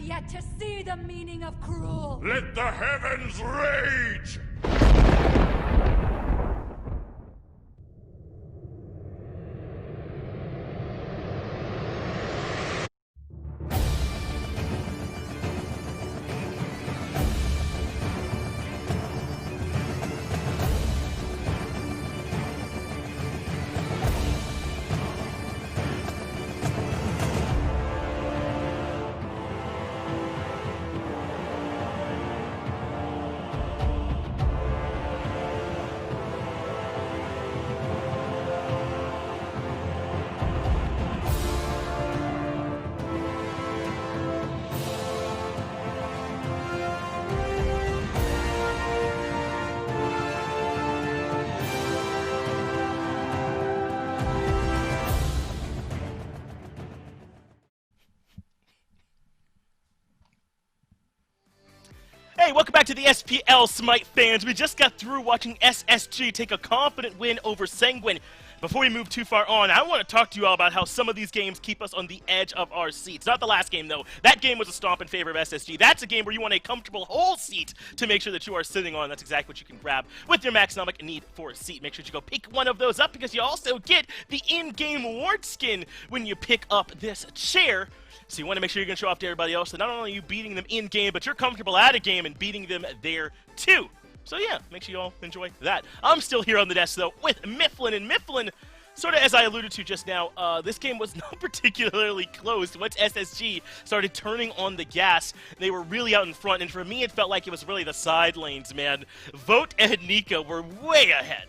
Yet to see the meaning of cruel. Let the heavens rage! Hey, welcome back to the SPL Smite fans. We just got through watching SSG take a confident win over Sanguine. Before we move too far on, I want to talk to you all about how some of these games keep us on the edge of our seats. Not the last game, though. That game was a stomp in favor of SSG. That's a game where you want a comfortable whole seat to make sure that you are sitting on. That's exactly what you can grab with your Maxnomic need for a seat. Make sure you go pick one of those up because you also get the in-game ward skin when you pick up this chair. So you want to make sure you're going to show off to everybody else that not only are you beating them in-game, but you're comfortable at a game and beating them there, too. So yeah, make sure you all enjoy that. I'm still here on the desk, though, with Mifflin. And Mifflin, sort of as I alluded to just now, this game was not particularly close. Once SSG started turning on the gas, they were really out in front. And for me, it felt like it was really the side lanes, man. Vote and Nika were way ahead.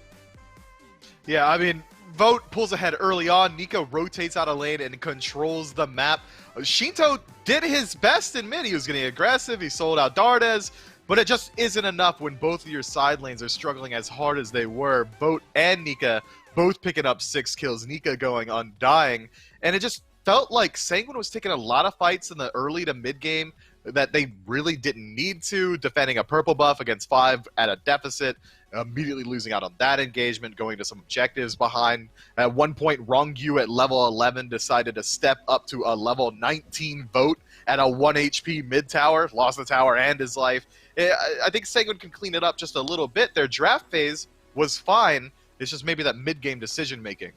Yeah, I mean, Vote pulls ahead early on. Nico rotates out of lane and controls the map. Shinto did his best in mid. He was getting aggressive. He sold out Dardes. But it just isn't enough when both of your side lanes are struggling as hard as they were. Vote and Nika both picking up 6 kills. Nika going undying. And it just felt like Sanguine was taking a lot of fights in the early to mid game. that they really didn't need to, defending a purple buff against 5 at a deficit, immediately losing out on that engagement, going to some objectives behind. At one point, Rongyu at level 11 decided to step up to a level 19 vote at a 1 HP mid tower, lost the tower and his life. I think Sanguine can clean it up just a little bit. Their draft phase was fine. It's just maybe that mid-game decision-making.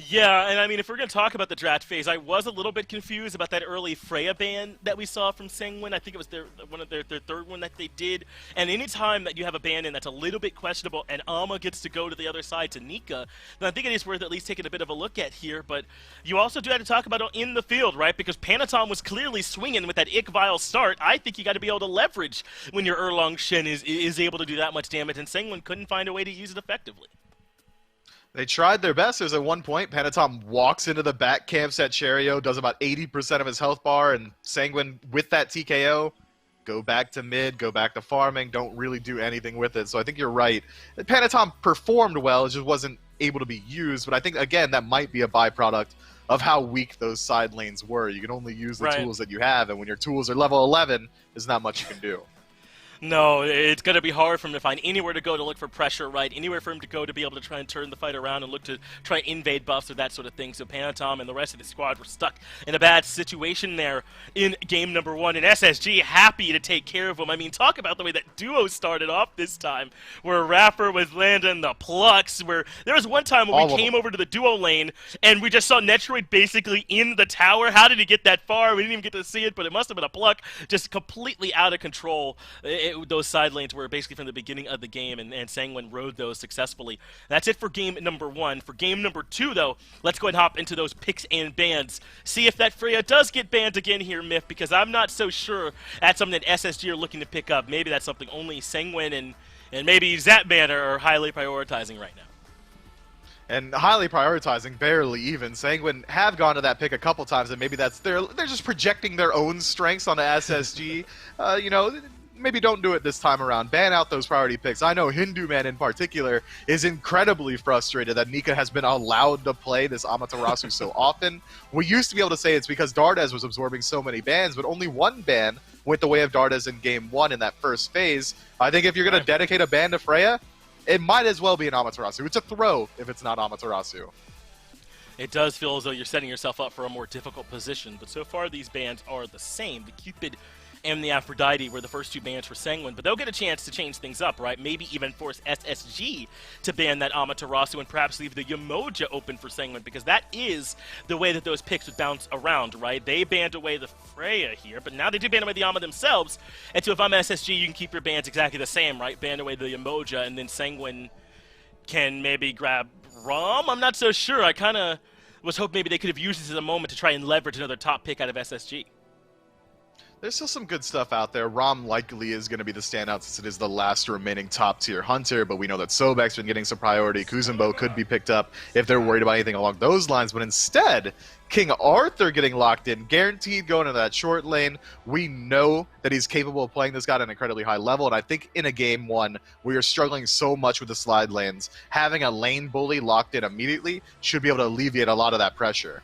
Yeah, and I mean, if we're going to talk about the draft phase, I was a little bit confused about that early Freya ban that we saw from Sanguine. I think it was one of their third one that they did. And anytime that you have a ban in that's a little bit questionable and Alma gets to go to the other side to Nika, then I think it is worth at least taking a bit of a look at here. But you also do have to talk about it in the field, right? Because Panatom was clearly swinging with that Ick-Vile start. I think you got to be able to leverage when your Erlong Shen is able to do that much damage, and Sanguine couldn't find a way to use it effectively. They tried their best. There's at one point, Panatom walks into the back camps at Cherio, does about 80% of his health bar, and Sanguine, with that TKO, go back to mid, go back to farming, don't really do anything with it. So I think you're right. Panatom performed well, it just wasn't able to be used, but I think, again, that might be a byproduct of how weak those side lanes were. You can only use the tools that you have, and when your tools are level 11, there's not much you can do. No, it's going to be hard for him to find anywhere to go to look for pressure, right? Anywhere for him to go to be able to try and turn the fight around and look to try and invade buffs or that sort of thing. So Panatom and the rest of the squad were stuck in a bad situation there in game number 1. And SSG happy to take care of him. I mean, talk about the way that duo started off this time, where Raffer was landing the plucks, where there was one time when we came over to the duo lane and we just saw Netroid basically in the tower. How did he get that far? We didn't even get to see it, but it must have been a pluck, just completely out of control. Those side lanes were basically from the beginning of the game, and Sanguine rode those successfully. That's it for game number 1. For game number 2, though, let's go ahead and hop into those picks and bans. See if that Freya does get banned again here, Myth, because I'm not so sure that's something that SSG are looking to pick up. Maybe that's something only Sanguine and maybe Zapman are highly prioritizing right now. And highly prioritizing, barely even. Sanguine have gone to that pick a couple times, and maybe that's they're just projecting their own strengths onto SSG. You know, maybe don't do it this time around. Ban out those priority picks. I know Hindu Man in particular is incredibly frustrated that Nika has been allowed to play this Amaterasu so often. We used to be able to say it's because Dardes was absorbing so many bans, but only one ban went the way of Dardes in game 1 in that first phase. I think if you're going to dedicate a ban to Freya, it might as well be an Amaterasu. It's a throw if it's not Amaterasu. It does feel as though you're setting yourself up for a more difficult position, but so far these bans are the same. The Cupid and the Aphrodite were the first 2 bans for Sanguine, but they'll get a chance to change things up, right? Maybe even force SSG to ban that Amaterasu and perhaps leave the Yamoja open for Sanguine, because that is the way that those picks would bounce around, right? They banned away the Freya here, but now they do ban away the Ama themselves, and so if I'm SSG, you can keep your bans exactly the same, right? Ban away the Yamoja, and then Sanguine can maybe grab Rom? I'm not so sure. I kind of was hoping maybe they could have used this as a moment to try and leverage another top pick out of SSG. There's still some good stuff out there. Rom likely is going to be the standout since it is the last remaining top-tier hunter, but we know that Sobek's been getting some priority. Kuzumbo could be picked up if they're worried about anything along those lines, but instead, King Arthur getting locked in, guaranteed going to that short lane. We know that he's capable of playing this guy at an incredibly high level, and I think in a game 1, we are struggling so much with the slide lanes. Having a lane bully locked in immediately should be able to alleviate a lot of that pressure.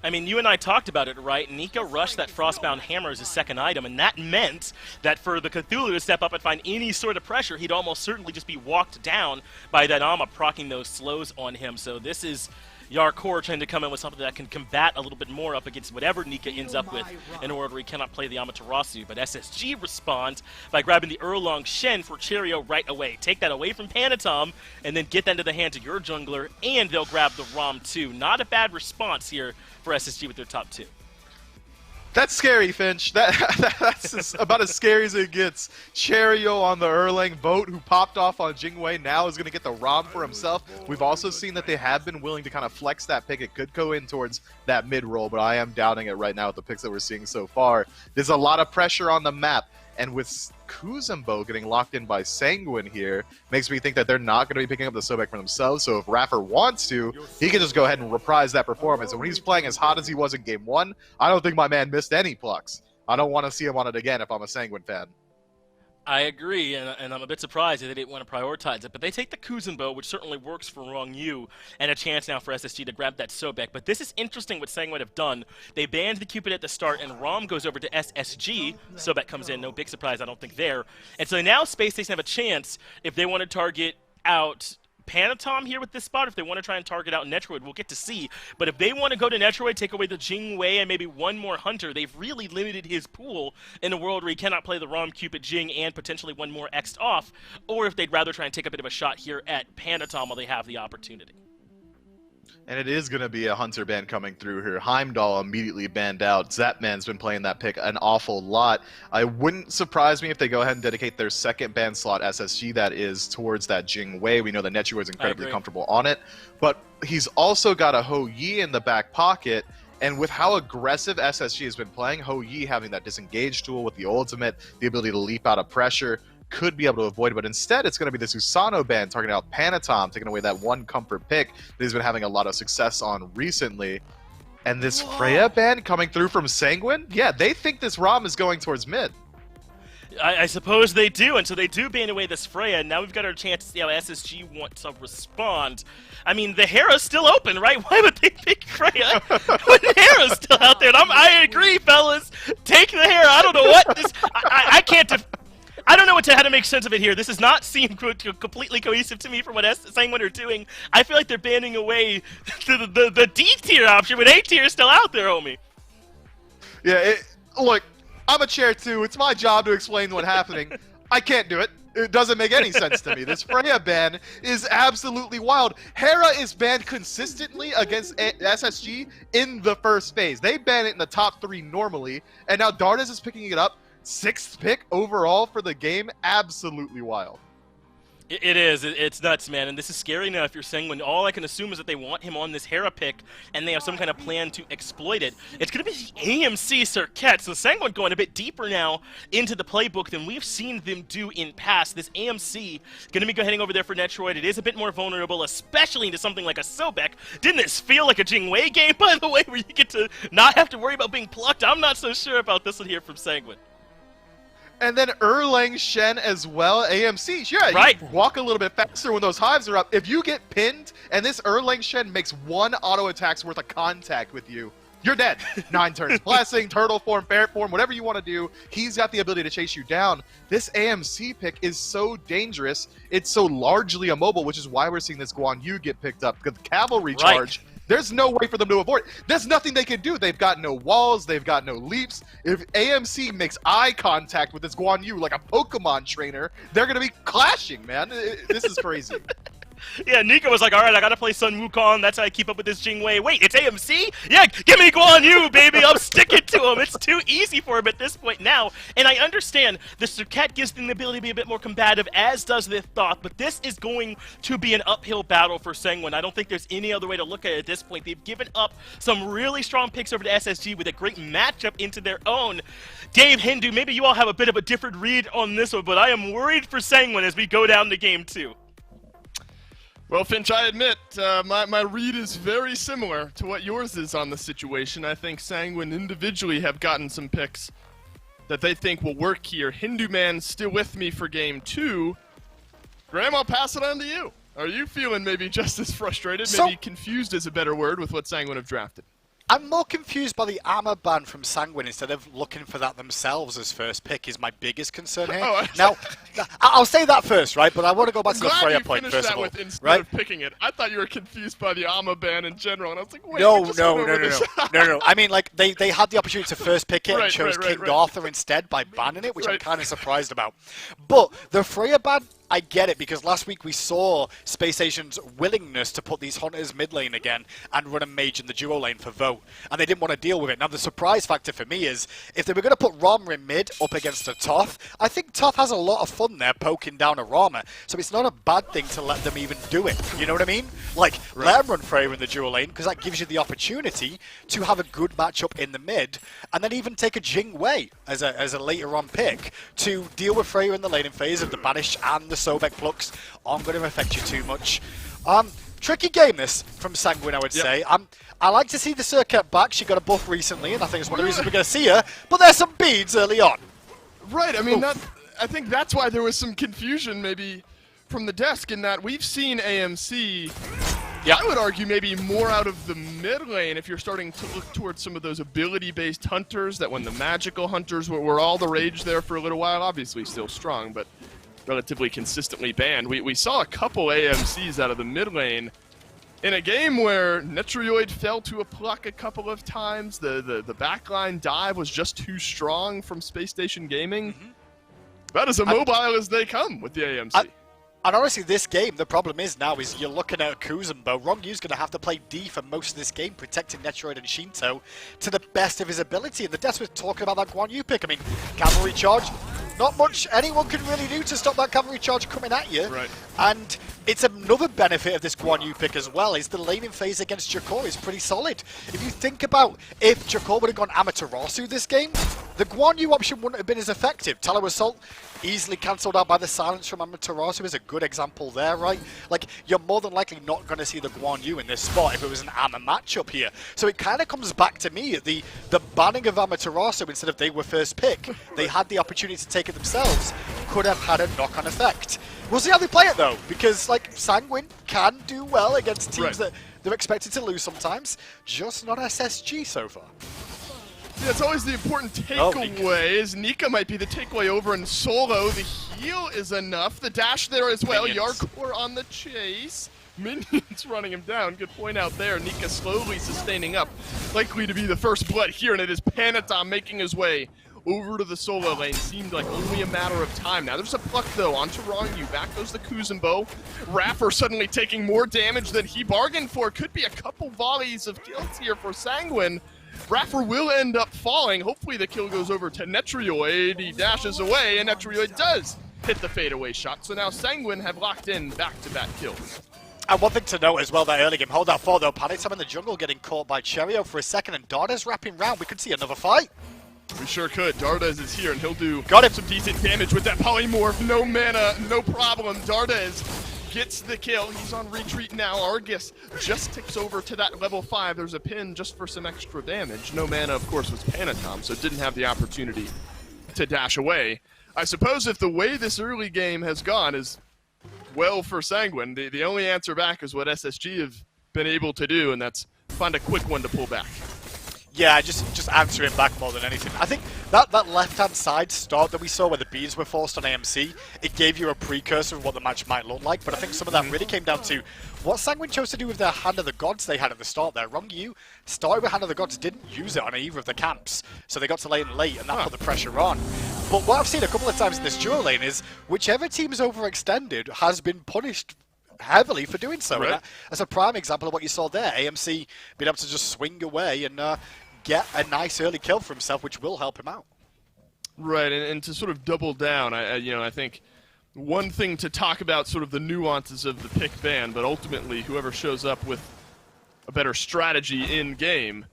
I mean, you and I talked about it, right? Nika rushed that Frostbound Hammer as his second item, and that meant that for the Cthulhu to step up and find any sort of pressure, he'd almost certainly just be walked down by that Ama proccing those slows on him. So this is Yarkor trying to come in with something that can combat a little bit more up against whatever Nika ends up with in order he cannot play the Amaterasu. But SSG responds by grabbing the Erlong Shen for Cheerio right away. Take that away from Panatom and then get that into the hands of your jungler, and they'll grab the Rom too. Not a bad response here for SSG with their top 2. That's scary, Finch. That's about as scary as it gets. Cheerio on the Erlang vote, who popped off on Jingwei, now is going to get the Rom for himself. We've also seen that they have been willing to kind of flex that pick. It could go in towards that mid-roll, but I am doubting it right now with the picks that we're seeing so far. There's a lot of pressure on the map, and with Kuzumbo getting locked in by Sanguine here, makes me think that they're not going to be picking up the Sobek for themselves. So if Raffer wants to, he can just go ahead and reprise that performance. And when he's playing as hot as he was in game 1, I don't think my man missed any plucks. I don't want to see him on it again if I'm a Sanguine fan. I agree, and I'm a bit surprised that they didn't want to prioritize it. But they take the Kuzenbo, which certainly works for Wrong Yu, and a chance now for SSG to grab that Sobek. But this is interesting what Sanguine have done. They banned the Cupid at the start, and Rom goes over to SSG. Sobek comes in, no big surprise, I don't think, there. And so now Spacestation have a chance if they want to target out Panatom here with this spot. If they want to try and target out Netroid, we'll get to see. But if they want to go to Netroid, take away the Jing Wei and maybe one more Hunter, they've really limited his pool in a world where he cannot play the Rom, Cupid, Jing, and potentially one more X'd off. Or if they'd rather try and take a bit of a shot here at Panatom while they have the opportunity. And it is going to be a Hunter ban coming through here. Heimdall immediately banned out. Zapman's been playing that pick an awful lot. I wouldn't surprise me if they go ahead and dedicate their second ban slot SSG that is towards that Jing Wei. We know that Nechuo is incredibly comfortable on it. But he's also got a Ho Yi in the back pocket. And with how aggressive SSG has been playing, Ho Yi having that disengage tool with the ultimate, the ability to leap out of pressure, could be able to avoid it, but instead it's going to be this Usano ban targeting out Panatom, taking away that one comfort pick that he's been having a lot of success on recently. And this Freya ban coming through from Sanguine? Yeah, they think this ROM is going towards mid. I suppose they do, and so they do ban away this Freya, and now we've got our chance to see how SSG want to respond. I mean, the Hera's still open, right? Why would they pick Freya when Hera's still out there? And I agree, fellas. Take the Hera. I don't know what this... I can't... I don't know how to make sense of it here. This does not seem completely cohesive to me from what Sanguine are doing. I feel like they're banning away the D tier option, but A tier is still out there, homie. Yeah, look, I'm a chair too. It's my job to explain what's happening. I can't do it. It doesn't make any sense to me. This Freya ban is absolutely wild. Hera is banned consistently against SSG in the first phase. They ban it in the top 3 normally, and now Dardas is picking it up. 6th pick overall for the game. Absolutely wild. It is. It's nuts, man. And this is scary now if you're Sanguine. All I can assume is that they want him on this Hera pick, and they have some kind of plan to exploit it. It's going to be the AMC Circuit. So Sanguine going a bit deeper now into the playbook than we've seen them do in past. This AMC going to be heading over there for Netroid. It is a bit more vulnerable, especially into something like a Sobek. Didn't this feel like a Jing Wei game, by the way, where you get to not have to worry about being plucked? I'm not so sure about this one here from Sanguine. And then Erlang Shen as well, AMC. Yeah, right. You walk a little bit faster when those hives are up. If you get pinned and this Erlang Shen makes 1 auto attack's worth of contact with you, you're dead. 9 turns. Blessing, turtle form, ferret form, whatever you want to do, he's got the ability to chase you down. This AMC pick is so dangerous. It's so largely immobile, which is why we're seeing this Guan Yu get picked up. Because the cavalry charge, there's no way for them to avoid. There's nothing they can do. They've got no walls. They've got no leaps. If AMC makes eye contact with this Guan Yu like a Pokemon trainer, they're going to be clashing, man. This is crazy. Yeah, Nico was like, all right, I gotta play Sun Wukong. That's how I keep up with this Jing Wei. Wait, it's AMC? Yeah, give me Guan Yu, baby. I'm sticking to him. It's too easy for him at this point now. And I understand the Circuit gives them the ability to be a bit more combative, as does the Thoth. But this is going to be an uphill battle for Sanguine. I don't think there's any other way to look at it at this point. They've given up some really strong picks over to SSG with a great matchup into their own. Dave, Hindu, maybe you all have a bit of a different read on this one, but I am worried for Sanguine as we go down to game 2. Well, Finch, I admit, my read is very similar to what yours is on the situation. I think Sanguine individually have gotten some picks that they think will work here. Hindu Man still with me for game 2. Graham, I'll pass it on to you. Are you feeling maybe just as frustrated, maybe confused is a better word, with what Sanguine have drafted? I'm more confused by the armor ban from Sanguine instead of looking for that themselves as first pick is my biggest concern here. Now, I'll say that first, right? But I want to go back to the Freya point first of all. Instead of picking it, I thought you were confused by the armor ban in general, and I was like, wait, no. I mean, like they had the opportunity to first pick it and chose King Arthur instead by banning it, which I'm kind of surprised about. But the Freya ban, I get it, because last week we saw Spacestation's willingness to put these Hunters mid lane again and run a mage in the duo lane for Vote, and they didn't want to deal with it. Now, the surprise factor for me is, if they were going to put Rama in mid up against a Toth, I think Toth has a lot of fun there poking down a Rama, so it's not a bad thing to let them even do it. You know what I mean? Like, let them run Freya in the duo lane, because that gives you the opportunity to have a good matchup in the mid, and then even take a Jing Wei as a later on pick to deal with Freya in the laning phase of the Banish and the Sobek Flux aren't going to affect you too much. Tricky game this from Sanguine, I would say. I like to see the Circuit back. She got a buff recently, and I think it's one of the reasons we're going to see her. But there's some beads early on. Right, I mean, I think that's why there was some confusion maybe from the desk in that we've seen AMC, I would argue maybe more out of the mid lane if you're starting to look towards some of those ability-based hunters that when the magical hunters were all the rage there for a little while, obviously still strong, but relatively consistently banned. We saw a couple AMCs out of the mid lane in a game where Netrioid fell to a pluck a couple of times. The backline dive was just too strong from Spacestation Gaming. About as immobile as they come with the AMC. And honestly, this game, the problem is now is you're looking at Kuzumbo. Rongyu's going to have to play D for most of this game, protecting Netroid and Shinto to the best of his ability. And the Deaths was talking about that Guan Yu pick. I mean, cavalry charge, not much anyone can really do to stop that cavalry charge coming at you. Right. And it's another benefit of this Guan Yu pick as well, is the laning phase against Jakor is pretty solid. If you think about if Jakor would have gone Amaterasu this game, the Guan Yu option wouldn't have been as effective. Tallow Assault easily cancelled out by the silence from Amaterasu is a good example there, right? Like, you're more than likely not going to see the Guan Yu in this spot if it was an Ama matchup here. So it kind of comes back to me, the banning of Amaterasu instead of they were first pick, they had the opportunity to take it themselves, could have had a knock-on effect. We'll see how they play it though, because like Sanguine can do well against teams that they're expected to lose sometimes, just not SSG so far. Yeah, it's always the important takeaway, is Nika might be the takeaway over in solo. The heal is enough. The dash there as well. Yarkor on the chase. Minions running him down. Good point out there. Nika slowly sustaining up. Likely to be the first blood here, and it is Panatom making his way over to the solo lane. Seemed like only a matter of time. Now there's a pluck though onto Ronyu. Back goes the Kuzumbo. Rapper suddenly taking more damage than he bargained for. Could be a couple volleys of kills here for Sanguine. Rapper will end up falling. Hopefully the kill goes over to Netrioid. He dashes away, and Netrioid does hit the fadeaway shot. So now Sanguine have locked in back-to-back kills. And one thing to note as well, that early game, hold that for though, Panitam in the jungle getting caught by Cherio for a second, and Darda's wrapping round. We could see another fight. We sure could. Dardes is here, and he'll do some decent damage with that polymorph. No mana, no problem. Dardes gets the kill. He's on retreat now. Argus just ticks over to that level 5. There's a pin just for some extra damage. No mana, of course, was Panatom, so didn't have the opportunity to dash away. I suppose if the way this early game has gone is well for Sanguine, the only answer back is what SSG have been able to do, and that's find a quick one to pull back. Yeah, just answering back more than anything. I think that left-hand side start that we saw where the beads were forced on AMC, it gave you a precursor of what the match might look like, but I think some of that really came down to what Sanguine chose to do with their Hand of the Gods they had at the start there. Ronyu started with Hand of the Gods, didn't use it on either of the camps, so they got to lane late, and that put the pressure on. But what I've seen a couple of times in this duo lane is whichever team is overextended has been punished heavily for doing so. Right. And that's a prime example of what you saw there. AMC being able to just swing away and get a nice early kill for himself, which will help him out. Right, and to sort of double down, I think one thing to talk about sort of the nuances of the pick ban, but ultimately whoever shows up with a better strategy in game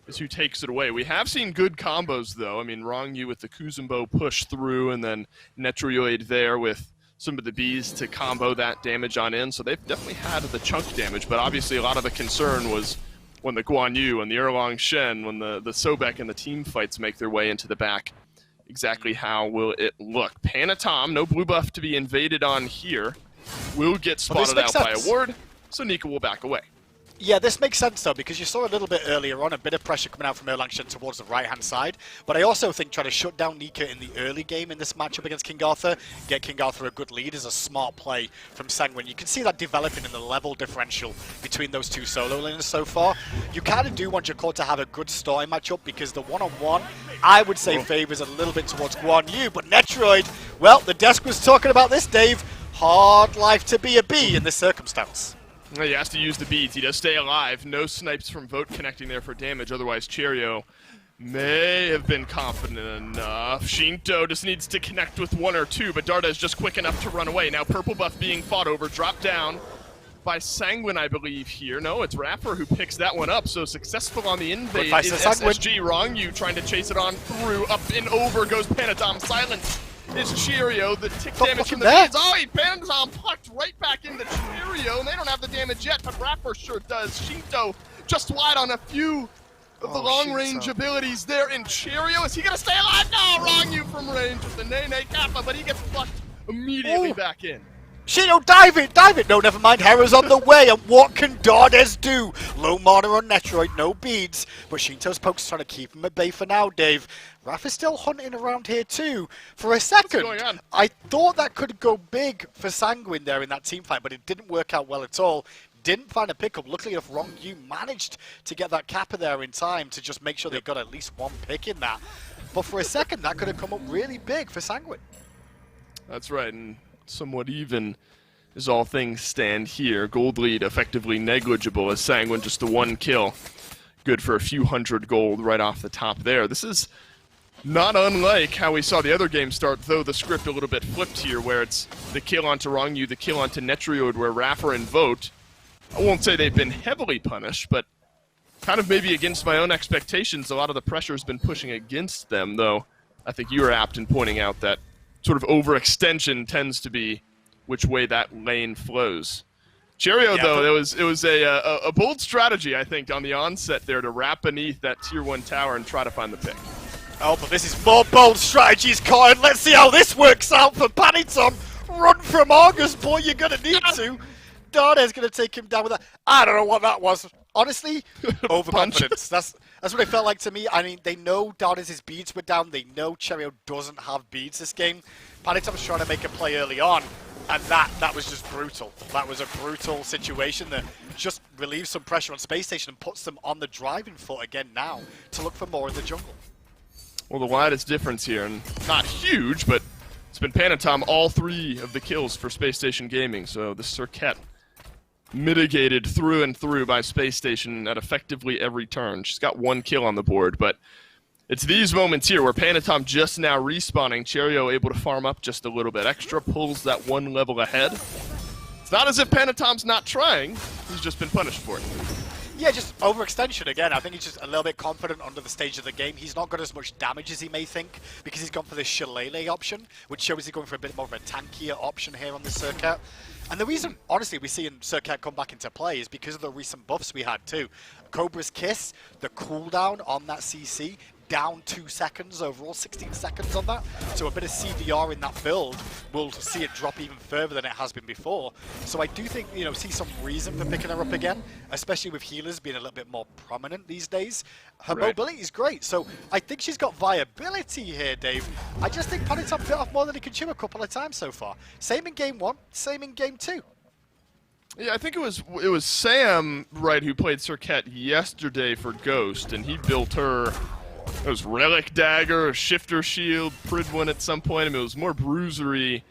is who takes it away. We have seen good combos though. I mean, Ronyu with the Kuzumbo push through, and then Netrioid there with some of the bees to combo that damage on in. So they've definitely had the chunk damage, but obviously a lot of the concern was when the Guan Yu and the Erlang Shen, when the Sobek and the team fights make their way into the back. Exactly how will it look? Panatom, no blue buff to be invaded on here, will get spotted out by a ward, so Nika will back away. Yeah, this makes sense though, because you saw a little bit earlier on a bit of pressure coming out from Erlang Shen towards the right-hand side, but I also think trying to shut down Nika in the early game in this matchup against King Arthur, get King Arthur a good lead, is a smart play from Sanguine. You can see that developing in the level differential between those two solo laners so far. You kind of do want Jakor to have a good starting matchup, because the one-on-one, I would say, favors a little bit towards Guan Yu, but Netroid, well, the desk was talking about this, Dave. Hard life to be a B in this circumstance. He has to use the beads. He does stay alive. No snipes from Vote connecting there for damage. Otherwise, Cherio may have been confident enough. Shinto just needs to connect with one or two, but Darda is just quick enough to run away. Now purple buff being fought over. Dropped down by Sanguine, I believe, here. No, it's Rapper who picks that one up. So successful on the invade is SSG. Ronyu trying to chase it on through. Up and over goes Panatom. Silence is Cheerio. The tick damage from the beads. Oh, Panatom plucked right back into Cheerio, and they don't have the damage yet, but Rapper sure does. Shinto just wide on a few of the long-range abilities there in Cheerio. Is he going to stay alive? No, wrong you from range with the Nene Kappa, but he gets plucked immediately back in. Shino, dive it, dive it! No, never mind, Hera's on the way, and what can Dardes do? Low mana on Netroid, no beads, but Shinto's Poke's trying to keep him at bay for now, Dave. Raph is still hunting around here too. For a second, I thought that could go big for Sanguine there in that team fight, but it didn't work out well at all. Didn't find a pickup. Luckily enough, Wrong You managed to get that Kappa there in time to just make sure they got at least one pick in that. But for a second, that could have come up really big for Sanguine. That's right, and somewhat even as all things stand here. Gold lead effectively negligible as Sanguine just the one kill. Good for a few hundred gold right off the top there. This is not unlike how we saw the other game start, though the script a little bit flipped here, where it's the kill onto Wrong You, the kill onto Netriode, where Raffer and Vote, I won't say they've been heavily punished, but kind of maybe against my own expectations, a lot of the pressure has been pushing against them, though I think you were apt in pointing out that sort of overextension tends to be which way that lane flows. Cheerio, though, it was a bold strategy, I think, on the onset there to wrap beneath that Tier 1 tower and try to find the pick. Oh, but this is more bold strategies, Coin. Let's see how this works out for Paddington. Run from Argus, boy, you're going to need to. Darde's going to take him down with that. I don't know what that was. Honestly, overconfidence. That's what it felt like to me. I mean, they know Darde's beads were down. They know Cheerio doesn't have beads this game. Paddington's trying to make a play early on, and that was just brutal. That was a brutal situation that just relieves some pressure on Spacestation and puts them on the driving foot again now to look for more in the jungle. Well, the widest difference here, and not huge, but it's been Panatom all 3 of the kills for Spacestation Gaming, so the Circuit mitigated through and through by Spacestation at effectively every turn. She's got 1 kill on the board, but it's these moments here where Panatom just now respawning, Cheerio able to farm up just a little bit extra, pulls that 1 level ahead. It's not as if Panatom's not trying, he's just been punished for it. Yeah, just overextension again. I think he's just a little bit confident under the stage of the game. He's not got as much damage as he may think because he's gone for this Shillelagh option, which shows he's going for a bit more of a tankier option here on the circuit. And the reason, honestly, we see Circuit come back into play is because of the recent buffs we had too. Cobra's Kiss, the cooldown on that CC, down 2 seconds overall, 16 seconds on that. So a bit of CDR in that build will see it drop even further than it has been before. So I do think, see some reason for picking her up again, especially with healers being a little bit more prominent these days. Her mobility is great, so I think she's got viability here, Dave. I just think Paddington bit off more than he can chew a couple of times so far. Same in game 1, same in game 2. Yeah, I think it was Sam, right, who played Circuit yesterday for Ghost, and he built her. It was Relic Dagger, Shifter Shield, Pridwin at some point. I mean, it was more bruisery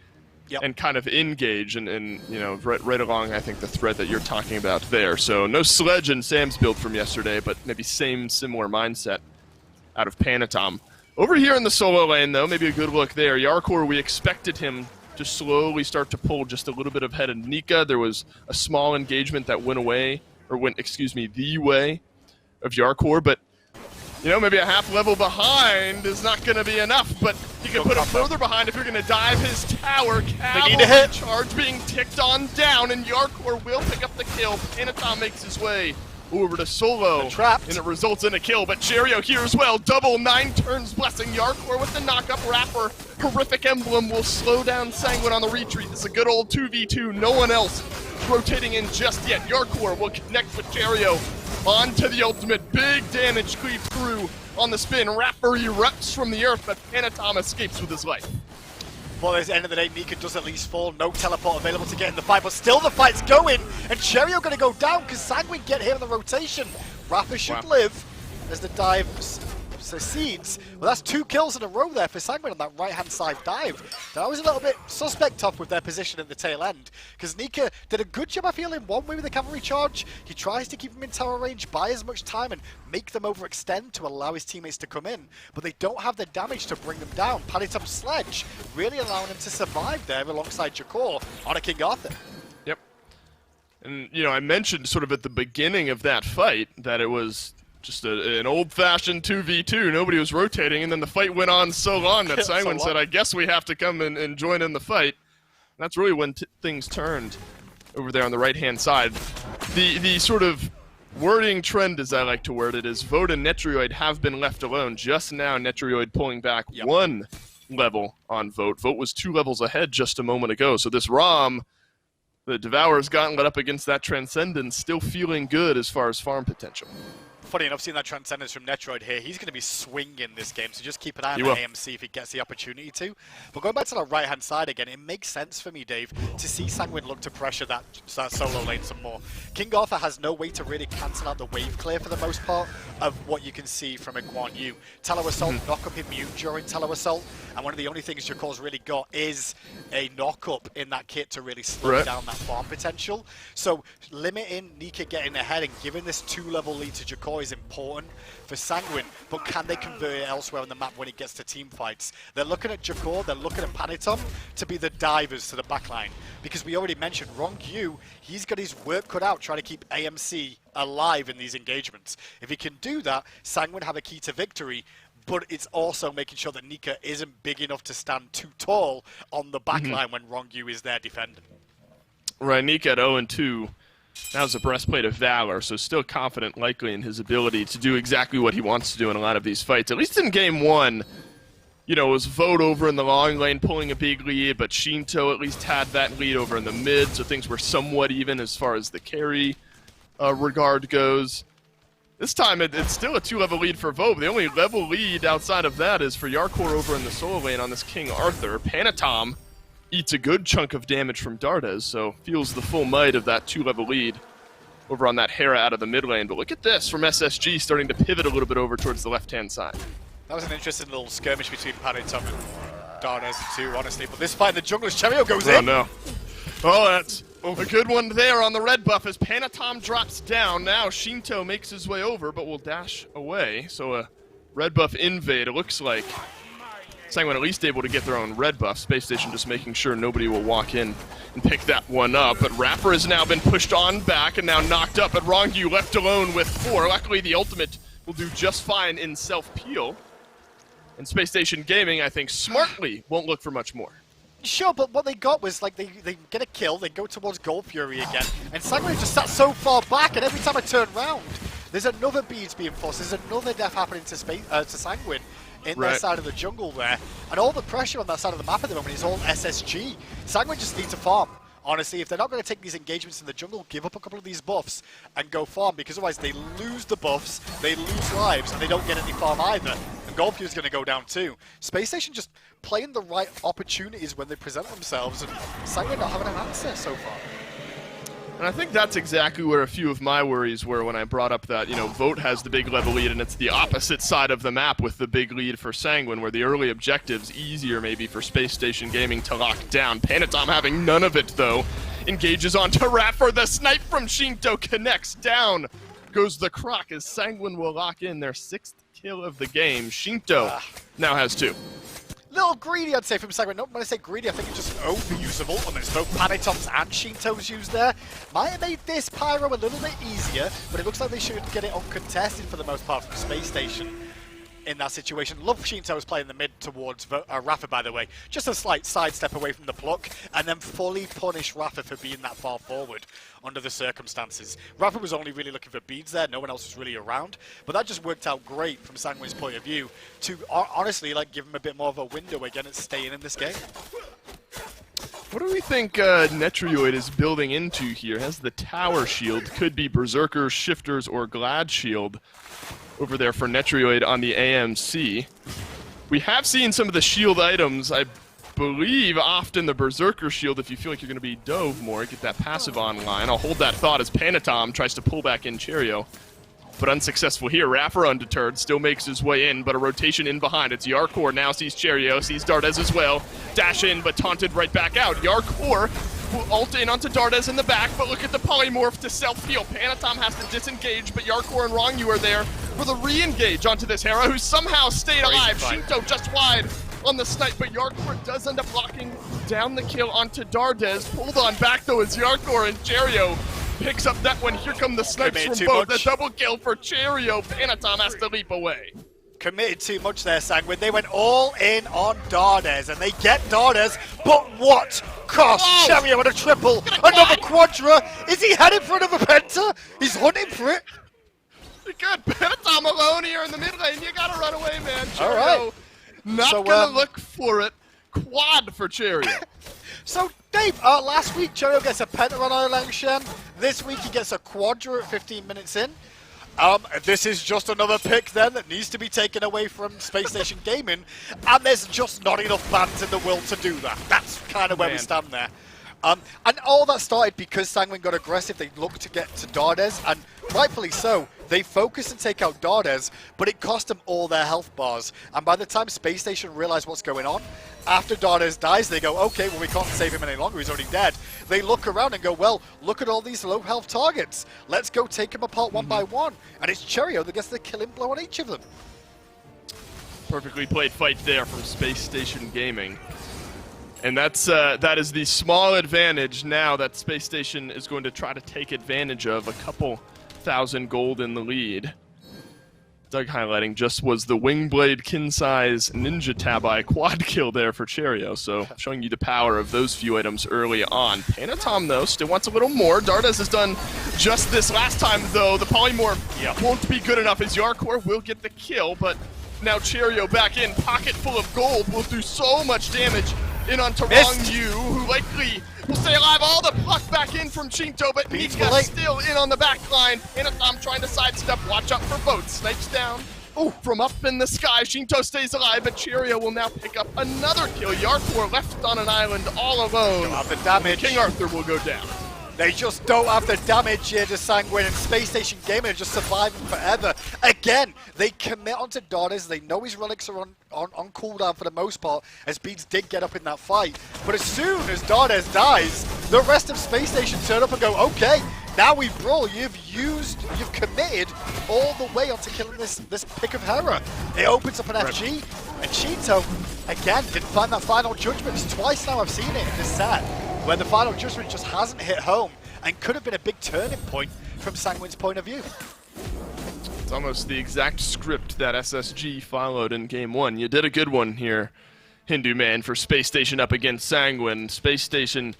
and kind of engage, and right along, I think, the thread that you're talking about there. So no Sledge in Sam's build from yesterday, but maybe similar mindset out of Panatom. Over here in the solo lane, though, maybe a good look there. Yarkor, we expected him to slowly start to pull just a little bit ahead of Nika. There was a small engagement that went the way of Yarkor, but maybe a half level behind is not going to be enough, but you can put him further behind if you're going to dive his tower. Cavalry charge being ticked on down, and Yarkor will pick up the kill. Panatom makes his way over to Solo, and it results in a kill, but Cheerio here as well. Double 9 turns blessing. Yarkor with the knock-up wrapper. Horrific Emblem will slow down Sanguine on the retreat. This is a good old 2v2. No one else rotating in just yet. Yarkor will connect with Cheerio. On to the ultimate. Big damage cleave through on the spin. Rapper erupts from the earth, but Panatom escapes with his life. Well, at the end of the day, Nika does at least fall. No teleport available to get in the fight, but still the fight's going. And Cheerio going to go down because Sanguine get here in the rotation. Rapper should live as the dive succeeds. Well, that's 2 kills in a row there for Sanguine on that right-hand side dive. That I was a little bit suspect of with their position at the tail end, because Nika did a good job, I feel, in one way with the cavalry charge. He tries to keep them in tower range, buy as much time, and make them overextend to allow his teammates to come in, but they don't have the damage to bring them down. Paddington's Sledge really allowing him to survive there alongside Jakor on a King Arthur. Yep. And, I mentioned sort of at the beginning of that fight that it was just an old-fashioned 2v2. Nobody was rotating, and then the fight went on so long that Sanguine said, I guess we have to come and join in the fight. And that's really when things turned over there on the right-hand side. The sort of worrying trend, as I like to word it, is Vote and Netrioid have been left alone. Just now, Netrioid pulling back 1 level on Vote. Vote was 2 levels ahead just a moment ago. So this ROM, the Devourer's gotten let up against that Transcendence, still feeling good as far as farm potential. Funny enough, seeing that Transcendence from Netroid here, he's going to be swinging this game, so just keep an eye on AMC if he gets the opportunity to. But going back to the right-hand side again, it makes sense for me, Dave, to see Sanguine look to pressure that solo lane some more. King Arthur has no way to really cancel out the wave clear for the most part of what you can see from a Guan Yu. Tallow Assault, knock up immune during Tallow Assault, and one of the only things Jakor's really got is a knock-up in that kit to really slow down that farm potential. So limiting Nika getting ahead and giving this 2-level lead to Jakor is important for Sanguine, but can they convert it elsewhere on the map when it gets to team fights? They're looking at Jakor, they're looking at Panitom to be the divers to the backline, because we already mentioned Rong Yu, he's got his work cut out trying to keep AMC alive in these engagements. If he can do that, Sanguine have a key to victory, but it's also making sure that Nika isn't big enough to stand too tall on the backline when Rong Yu is there defending. Right, Nika at 0-2. Now's the breastplate of Valor, so still confident likely in his ability to do exactly what he wants to do in a lot of these fights. At least in game 1, you know, it was Vote over in the long lane pulling a big lead, but Shinto at least had that lead over in the mid, so things were somewhat even as far as the carry regard goes. This time it's still a 2-level lead for Vote. The only level lead outside of that is for Yarkor over in the solo lane on this King Arthur. Panatom eats a good chunk of damage from Dardes, so feels the full might of that 2-level lead over on that Hera out of the mid lane. But look at this from SSG starting to pivot a little bit over towards the left-hand side. That was an interesting little skirmish between Panitom and Dardes too, honestly. But this fight in the jungle, as Cherio goes in. Oh, no. Oh, that's a good one there on the red buff as Panatom drops down. Now Shinto makes his way over, but will dash away. So a red buff invade, it looks like. Sanguine at least able to get their own red buff. Spacestation just making sure nobody will walk in and pick that one up. But Rapper has now been pushed on back and now knocked up. But Rong Yu left alone with 4. Luckily, the ultimate will do just fine in self-peel. And Space Station Gaming, I think, smartly won't look for much more. Sure, but what they got was, like, they get a kill, they go towards Gold Fury again, and Sanguine just sat so far back, and every time I turn around, there's another beads being forced, there's another death happening to Sanguine in their side of the jungle there, and all the pressure on that side of the map at the moment is all SSG. Sanguine just need to farm. Honestly, if they're not going to take these engagements in the jungle, give up a couple of these buffs and go farm, because otherwise they lose the buffs, they lose lives, and they don't get any farm either. And Golf is going to go down too. Space Station just playing the right opportunities when they present themselves, and Sanguine not having an answer so far. And I think that's exactly where a few of my worries were when I brought up that, you know, Vote has the big level lead, and it's the opposite side of the map with the big lead for Sanguine, where the early objective's easier maybe for Space Station Gaming to lock down. Panatom having none of it, though. Engages onto Rapper. The snipe from Shinto connects down. Goes the Croc as Sanguine will lock in their 6th kill of the game. Shinto now has 2. Little greedy, I'd say, from Sanguine. When I say greedy, I think it's just overusable, and there's both Panitoms and Shintos used there. Might have made this Pyro a little bit easier, but it looks like they should get it uncontested for the most part from Space Station in that situation. Love Shinto's playing the mid towards Rafa, by the way. Just a slight sidestep away from the pluck, and then fully punish Rafa for being that far forward under the circumstances. Rafa was only really looking for beads there, no one else was really around, but that just worked out great from Sanguine's point of view to honestly like give him a bit more of a window again at staying in this game. What do we think Netrioid is building into here? Has the tower shield, could be Berserkers, Shifters, or Glad Shield over there for Netrioid on the AMC. We have seen some of the shield items, I believe often the Berserker shield if you feel like you're going to be dove more, get that passive online. I'll hold that thought as Panatom tries to pull back in Cherio. But unsuccessful here. Rapper undeterred, still makes his way in, but a rotation in behind. It's Yarkor, now sees Cherio, sees Dardes as well. Dash in, but taunted right back out. Yarkor will ult in onto Dardes in the back, but look at the polymorph to self-heal. Panatom has to disengage, but Yarkor and Rong Yu are there for the re-engage onto this Hera, who somehow stayed alive. Shinto just wide on the snipe, but Yarkor does end up locking down the kill onto Dardes. Pulled on back, though, as Yarkor and Cherio picks up that one. Here come the snipes from both. The double kill for Cherio. Panatom has to leap away. Committed too much there, Sanguine. They went all in on Dardes, and they get Dardes, but what cost? Cherio with a triple, another quadra. Is he heading for another penta? He's hunting for it. good. Pentatom alone here in the mid lane. You gotta run away, man. Cheerio, All right. not So, gonna look for it. Quad for Cheerio. So, Dave, last week Cheerio gets a penta on Erlang Shen. This week he gets a quadra at 15 minutes in. This is just another pick then that needs to be taken away from Space Station Gaming, and there's just not enough bans in the world to do that. That's kind of where we stand there. And all that started because Sanguine got aggressive. They looked to get to Dardes, and rightfully so. They focused and take out Dardes, but it cost them all their health bars. And by the time Space Station realized what's going on, after Dardes dies, they go, okay, well, we can't save him any longer. He's already dead. They look around and go, well, look at all these low health targets. Let's go take them apart one by one. And it's Cheerio that gets the killing blow on each of them. Perfectly played fight there from Space Station Gaming. And that is the small advantage now that Space Station is going to try to take advantage of. A couple thousand gold in the lead. Doug highlighting just was the Wingblade Kinsai's Ninja Tabai quad kill there for Cheerio, so showing you the power of those few items early on. Panatom, though, still wants a little more. Dardes has done just this last time, though. The Polymorph won't be good enough as Yarkor will get the kill, but now Cheerio back in, pocket full of gold, will do so much damage in on Tarong Yu, who likely will stay alive. All the pluck back in from Shinto, but Nika still in on the back line. Panatom trying to sidestep. Watch out for boats. Snipes down. Oh, from up in the sky. Shinto stays alive, but Cheerio will now pick up another kill. Yarkor left on an island all alone. Don't have the damage. King Arthur will go down. They just don't have the damage here to Sanguine, and Space Station Gaming are just surviving forever. Again, they commit onto Dardes. They know his relics are on cooldown for the most part, as Beats did get up in that fight. But as soon as Dardes dies, the rest of Space Station turn up and go, okay, now we brawl. You've committed all the way onto killing this pick of Hera. It opens up an FG, and Shinto, again, didn't find that final judgment. It's twice now I've seen it in this set, where the final judgment just hasn't hit home and could have been a big turning point from Sanguine's point of view. It's almost the exact script that SSG followed in Game 1. You did a good one here, Hindu Man, for Space Station up against Sanguine. Space Station,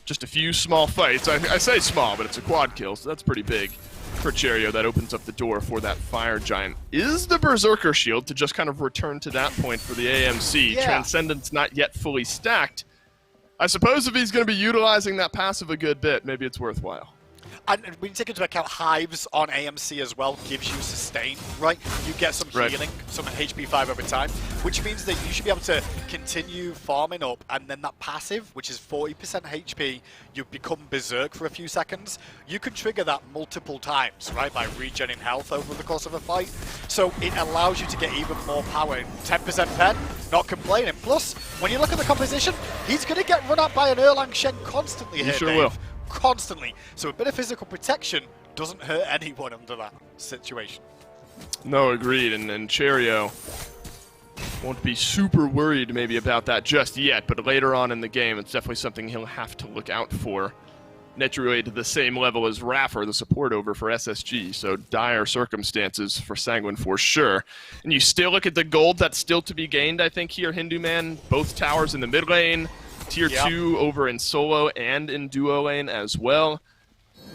just a few small fights. I say small, but it's a quad kill, so that's pretty big for Cheerio. That opens up the door for that Fire Giant. Is the Berserker Shield, to just kind of return to that point for the AMC. Yeah. Transcendence not yet fully stacked. I suppose if he's going to be utilizing that passive a good bit, maybe it's worthwhile. And when you take into account Hives on AMC as well, gives you sustain, right? You get some healing, some HP 5 over time, which means that you should be able to continue farming up, and then that passive, which is 40% HP, you become Berserk for a few seconds. You can trigger that multiple times, right, by regenerating health over the course of a fight. So it allows you to get even more power. 10% pen, not complaining. Plus, when you look at the composition, he's going to get run out by an Erlang Shen constantly here, He sure Dave. will. Constantly. So a bit of physical protection doesn't hurt anyone under that situation. No, agreed. And Cheerio won't be super worried maybe about that just yet, but later on in the game, it's definitely something he'll have to look out for. Netrui to the same level as Raffer, the support over for SSG, so dire circumstances for Sanguine for sure. And you still look at the gold that's still to be gained, I think, here, Hindu Man. Both towers in the mid lane. Tier 2 over in solo and in duo lane as well.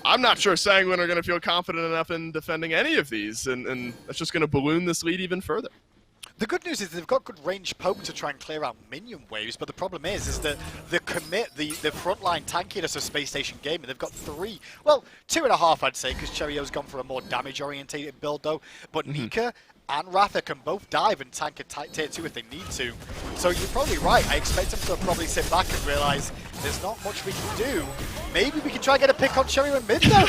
I'm not sure Sanguine are going to feel confident enough in defending any of these, and that's just going to balloon this lead even further. The good news is they've got good range poke to try and clear out minion waves, but the problem is that the frontline tankiness of Space Station Gaming, they've got 3, well, 2.5 I'd say, because Cheerio's gone for a more damage-orientated build though, but Nika and Ratha can both dive and tank a tier 2 if they need to. So you're probably right. I expect them to probably sit back and realize there's not much we can do. Maybe we can try and get a pick on Cheerio in mid though.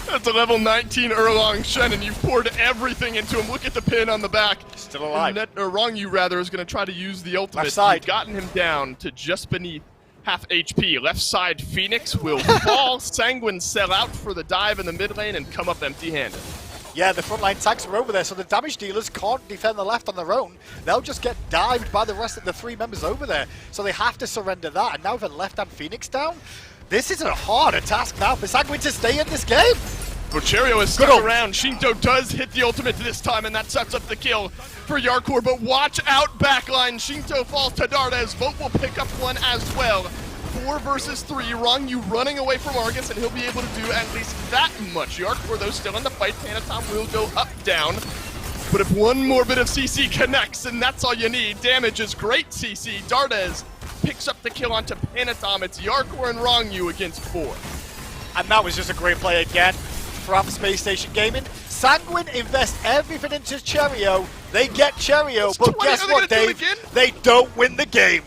That's a level 19 Erlang Shen, and you've poured everything into him. Look at the pin on the back. Still alive. Rongu, rather, is going to try to use the ultimate. Left side. You've gotten him down to just beneath half HP. Left side Phoenix will fall. Sanguine sell out for the dive in the mid lane and come up empty-handed. Yeah, the frontline tanks are over there, so the damage dealers can't defend the left on their own. They'll just get dived by the rest of the 3 members over there, so they have to surrender that. And now with a left-hand Phoenix down, this is a harder task now for Sanguine to stay in this game. But Cheerio is stuck around. Shinto does hit the ultimate this time, and that sets up the kill for Yarkor. But watch out, backline. Shinto falls to Dardes. Vote will pick up one as well. 4 versus 3. Wrong, you running away from Argus, and he'll be able to do at least that much. Yarkor, though, still in the fight. Panatom will go up, down. But if one more bit of CC connects, and that's all you need, damage is great, CC. Dardes picks up the kill onto Panatom. It's Yarkor and Wrong against 4. And that was just a great play again from Spacestation Gaming. Sanguine invest everything into Cherio. They get Cherio, but guess what, Dave? They don't win the game.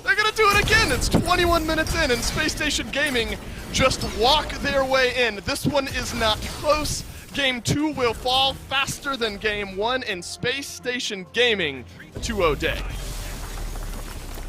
They're gonna do it again. It's 21 minutes in, and Space Station Gaming just walk their way in. This one is not close. Game 2 will fall faster than Game 1, and Space Station Gaming 2-0 day.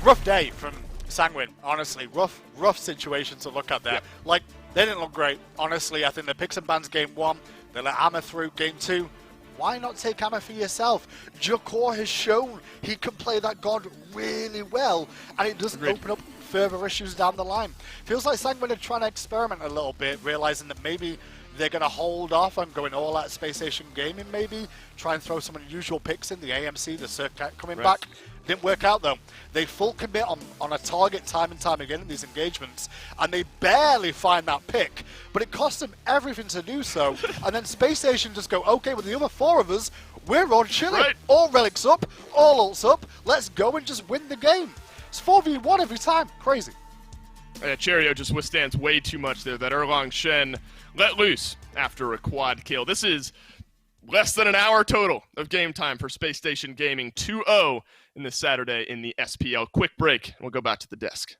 Rough day from Sanguine, honestly. Rough situation to look at there. Yep. Like, they didn't look great. Honestly, I think they picked some bans Game 1. They let Amma through Game 2. Why not take Amma for yourself? Jakor has shown he can play that god really well, and it doesn't open up further issues down the line. Feels like Sanguine are trying to experiment a little bit, realizing that maybe they're going to hold off on going all out Space Station Gaming, maybe. Try and throw some unusual picks in, the AMC, the Circuit coming back. Didn't work out, though. They full commit on a target time and time again in these engagements, and they barely find that pick. But it costs them everything to do so, and then Space Station just go, okay, with the other 4 of us, we're on chilling. All relics up, all ults up, let's go and just win the game. It's 4v1 every time. Crazy. Cherio just withstands way too much there. That Erlang Shen let loose after a quad kill. This is less than an hour total of game time for Space Station Gaming. 2-0 in this Saturday in the SPL. Quick break, and we'll go back to the desk.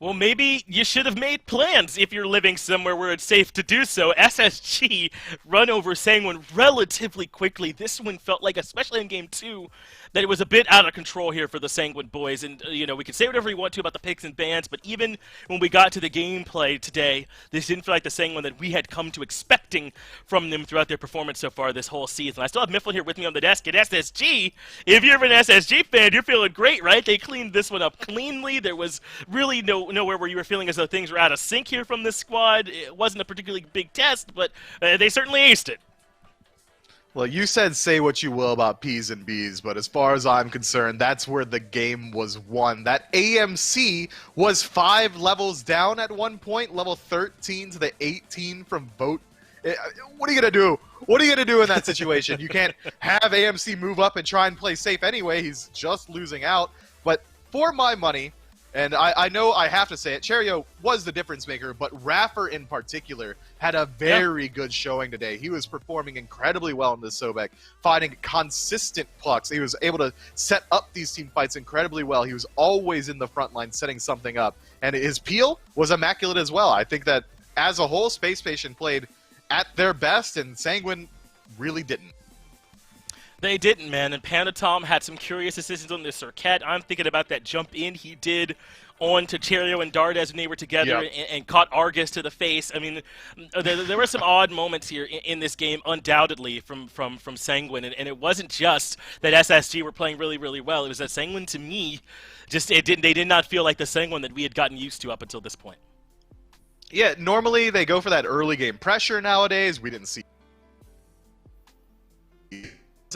Well, maybe you should have made plans if you're living somewhere where it's safe to do so. SSG run over Sanguine relatively quickly. This one felt like, especially in Game 2, that it was a bit out of control here for the Sanguine boys. And, you know, we can say whatever we want to about the picks and bans, but even when we got to the gameplay today, this didn't feel like the Sanguine that we had come to expecting from them throughout their performance so far this whole season. I still have Mifflin here with me on the desk at SSG. If you're an SSG fan, you're feeling great, right? They cleaned this one up cleanly. There was really nowhere where you were feeling as though things were out of sync here from this squad. It wasn't a particularly big test, but they certainly aced it. Well, you said say what you will about P's and B's, but as far as I'm concerned, that's where the game was won. That AMC was 5 levels down at one point, level 13 to the 18 from vote. What are you going to do? What are you going to do in that situation? You can't have AMC move up and try and play safe anyway. He's just losing out. But for my money, and I know I have to say it, Cherio was the difference maker, but Raffer in particular had a very good showing today. He was performing incredibly well in this Sobek, finding consistent plucks. He was able to set up these team fights incredibly well. He was always in the front line setting something up. And his peel was immaculate as well. I think that as a whole, Spacestation played at their best, and Sanguine really didn't. They didn't, man, and Panatom had some curious decisions on this Circuit. I'm thinking about that jump in he did on to Cherio and Dardes when they were together and caught Argus to the face. I mean, there were some odd moments here in this game, undoubtedly, from Sanguine, and it wasn't just that SSG were playing really, really well. It was that Sanguine, to me, they did not feel like the Sanguine that we had gotten used to up until this point. Yeah, normally they go for that early game pressure nowadays. We didn't see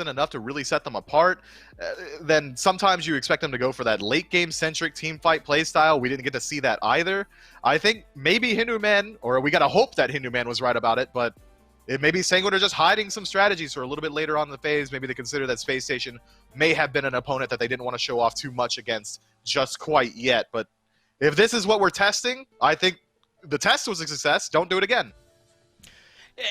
enough to really set them apart. Then sometimes you expect them to go for that late game centric team fight play style. We didn't get to see that either. I think maybe Hinduman, or we gotta hope that Hinduman was right about it, but maybe Sanguine are just hiding some strategies for a little bit later on in the phase. Maybe they consider that Space Station may have been an opponent that they didn't want to show off too much against just quite yet. But if this is what we're testing, I think the test was a success. Don't do it again.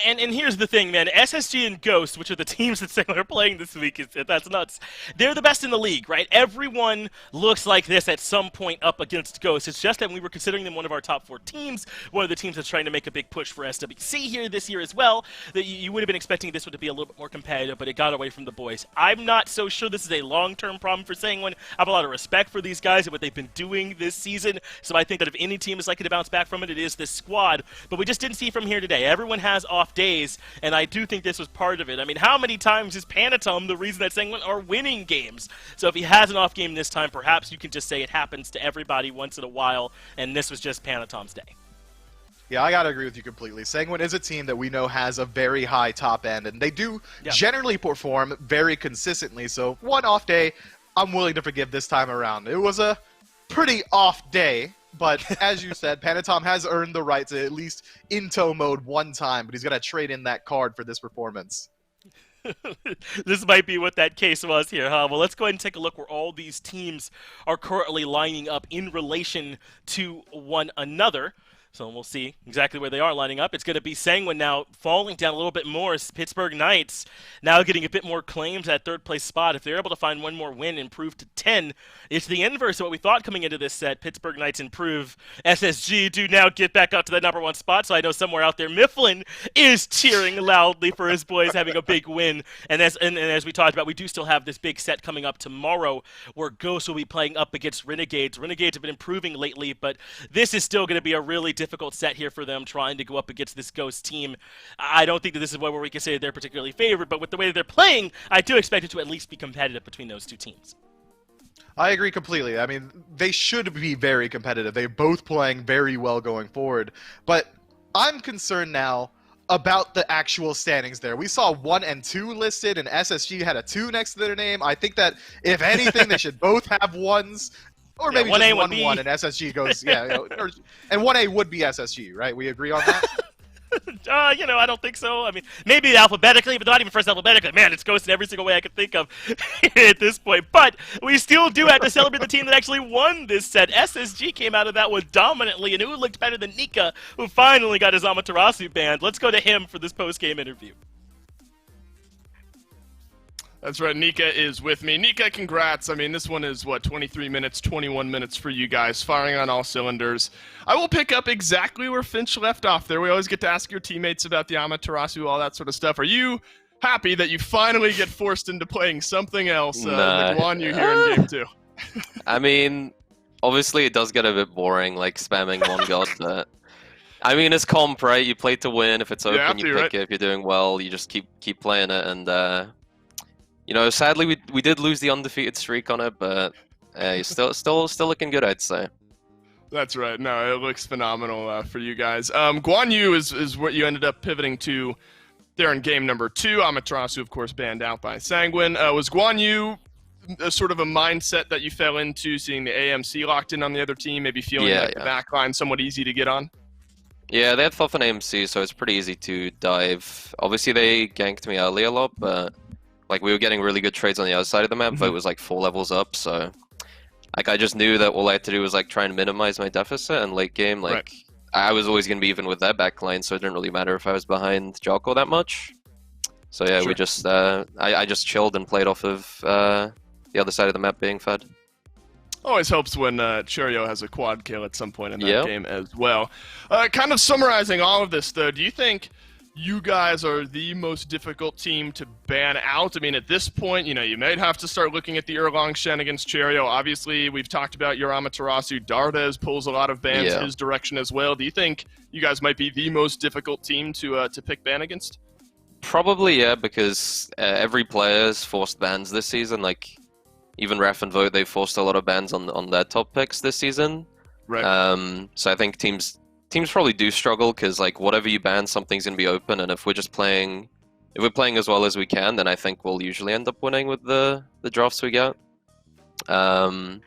And here's the thing, man. SSG and Ghost, which are the teams that Sanguine are playing this week, that's nuts. They're the best in the league, right? Everyone looks like this at some point up against Ghost. It's just that we were considering them one of our top 4 teams, one of the teams that's trying to make a big push for SWC here this year as well, that you would have been expecting this one to be a little bit more competitive, but it got away from the boys. I'm not so sure this is a long-term problem for Sanguine. I have a lot of respect for these guys and what they've been doing this season, so I think that if any team is likely to bounce back from it, it is this squad. But we just didn't see from here today. Everyone has off days, and I do think this was part of it. I mean, how many times is Panatom the reason that Sanguine are winning games? So if he has an off game this time, perhaps you can just say it happens to everybody once in a while, and this was just Panatom's day. Yeah, I gotta agree with you completely. Sanguine is a team that we know has a very high top end, and they do generally perform very consistently, so one off day, I'm willing to forgive this time around. It was a pretty off day, but as you said, Panatom has earned the right to at least into mode one time, but he's got to trade in that card for this performance. This might be what that case was here, huh? Well, let's go ahead and take a look where all these teams are currently lining up in relation to one another. So we'll see exactly where they are lining up. It's going to be Sanguine now falling down a little bit more. Pittsburgh Knights now getting a bit more claims at third-place spot. If they're able to find one more win, improve to 10, it's the inverse of what we thought coming into this set. Pittsburgh Knights improve. SSG do now get back up to that number 1 spot, so I know somewhere out there Mifflin is cheering loudly for his boys having a big win. And as we talked about, we do still have this big set coming up tomorrow where Ghost will be playing up against Renegades. Renegades have been improving lately, but this is still going to be a really difficult set here for them trying to go up against this Ghost team. I don't think that this is where we can say they're particularly favored, but with the way that they're playing, I do expect it to at least be competitive between those two teams. I agree completely. I mean, they should be very competitive. They're both playing very well going forward, but I'm concerned now about the actual standings there. We saw 1 and 2 listed, and SSG had a 2 next to their name. I think that, if anything, they should both have 1s. Or maybe just 1-1 and SSG goes, and 1A would be SSG, right? We agree on that? I don't think so. I mean, maybe alphabetically, but not even first alphabetically. Man, it's Ghost in every single way I could think of at this point. But we still do have to celebrate the team that actually won this set. SSG came out of that one dominantly, and who looked better than Nika, who finally got his Amaterasu banned. Let's go to him for this post-game interview. That's right, Nika is with me. Nika, congrats. I mean, this one is, 23 minutes, 21 minutes for you guys, firing on all cylinders. I will pick up exactly where Finch left off there. We always get to ask your teammates about the Amaterasu, all that sort of stuff. Are you happy that you finally get forced into playing something else with Guan Yu here in Game 2? I mean, obviously it does get a bit boring, like spamming one god, but... I mean, it's comp, right? You play to win. If it's open, you pick it. If you're doing well, you just keep playing it, and... sadly we did lose the undefeated streak on it, but still looking good, I'd say. That's right. No, it looks phenomenal for you guys. Guan Yu is what you ended up pivoting to. there in game number 2. Amaterasu, of course, banned out by Sanguine. Was Guan Yu sort of a mindset that you fell into, seeing the AMC locked in on the other team, maybe feeling like the backline somewhat easy to get on? Yeah, they had Thoth and AMC, so it's pretty easy to dive. Obviously, they ganked me early a lot, but like we were getting really good trades on the other side of the map, but it was like 4 levels up, so like I just knew that all I had to do was like try and minimize my deficit, and late game, like I was always going to be even with their backline, so it didn't really matter if I was behind Jocko that much. So yeah, we just I just chilled and played off of the other side of the map being fed. Always helps when Cherio has a quad kill at some point in that game as well. Kind of summarizing all of this, though, do you think you guys are the most difficult team to ban out? I mean, at this point, you know, you might have to start looking at the Erlang Shen against Cherio. Obviously, we've talked about your Amaterasu. Dardez pulls a lot of bans his direction as well. Do you think you guys might be the most difficult team to pick ban against? Probably, yeah, because every player's forced bans this season. Like, even Ref and Vote, they've forced a lot of bans on their top picks this season. Right. So I think teams probably do struggle, because like whatever you ban, something's gonna be open, and if we're playing as well as we can, then I think we'll usually end up winning with the drafts we get. I'd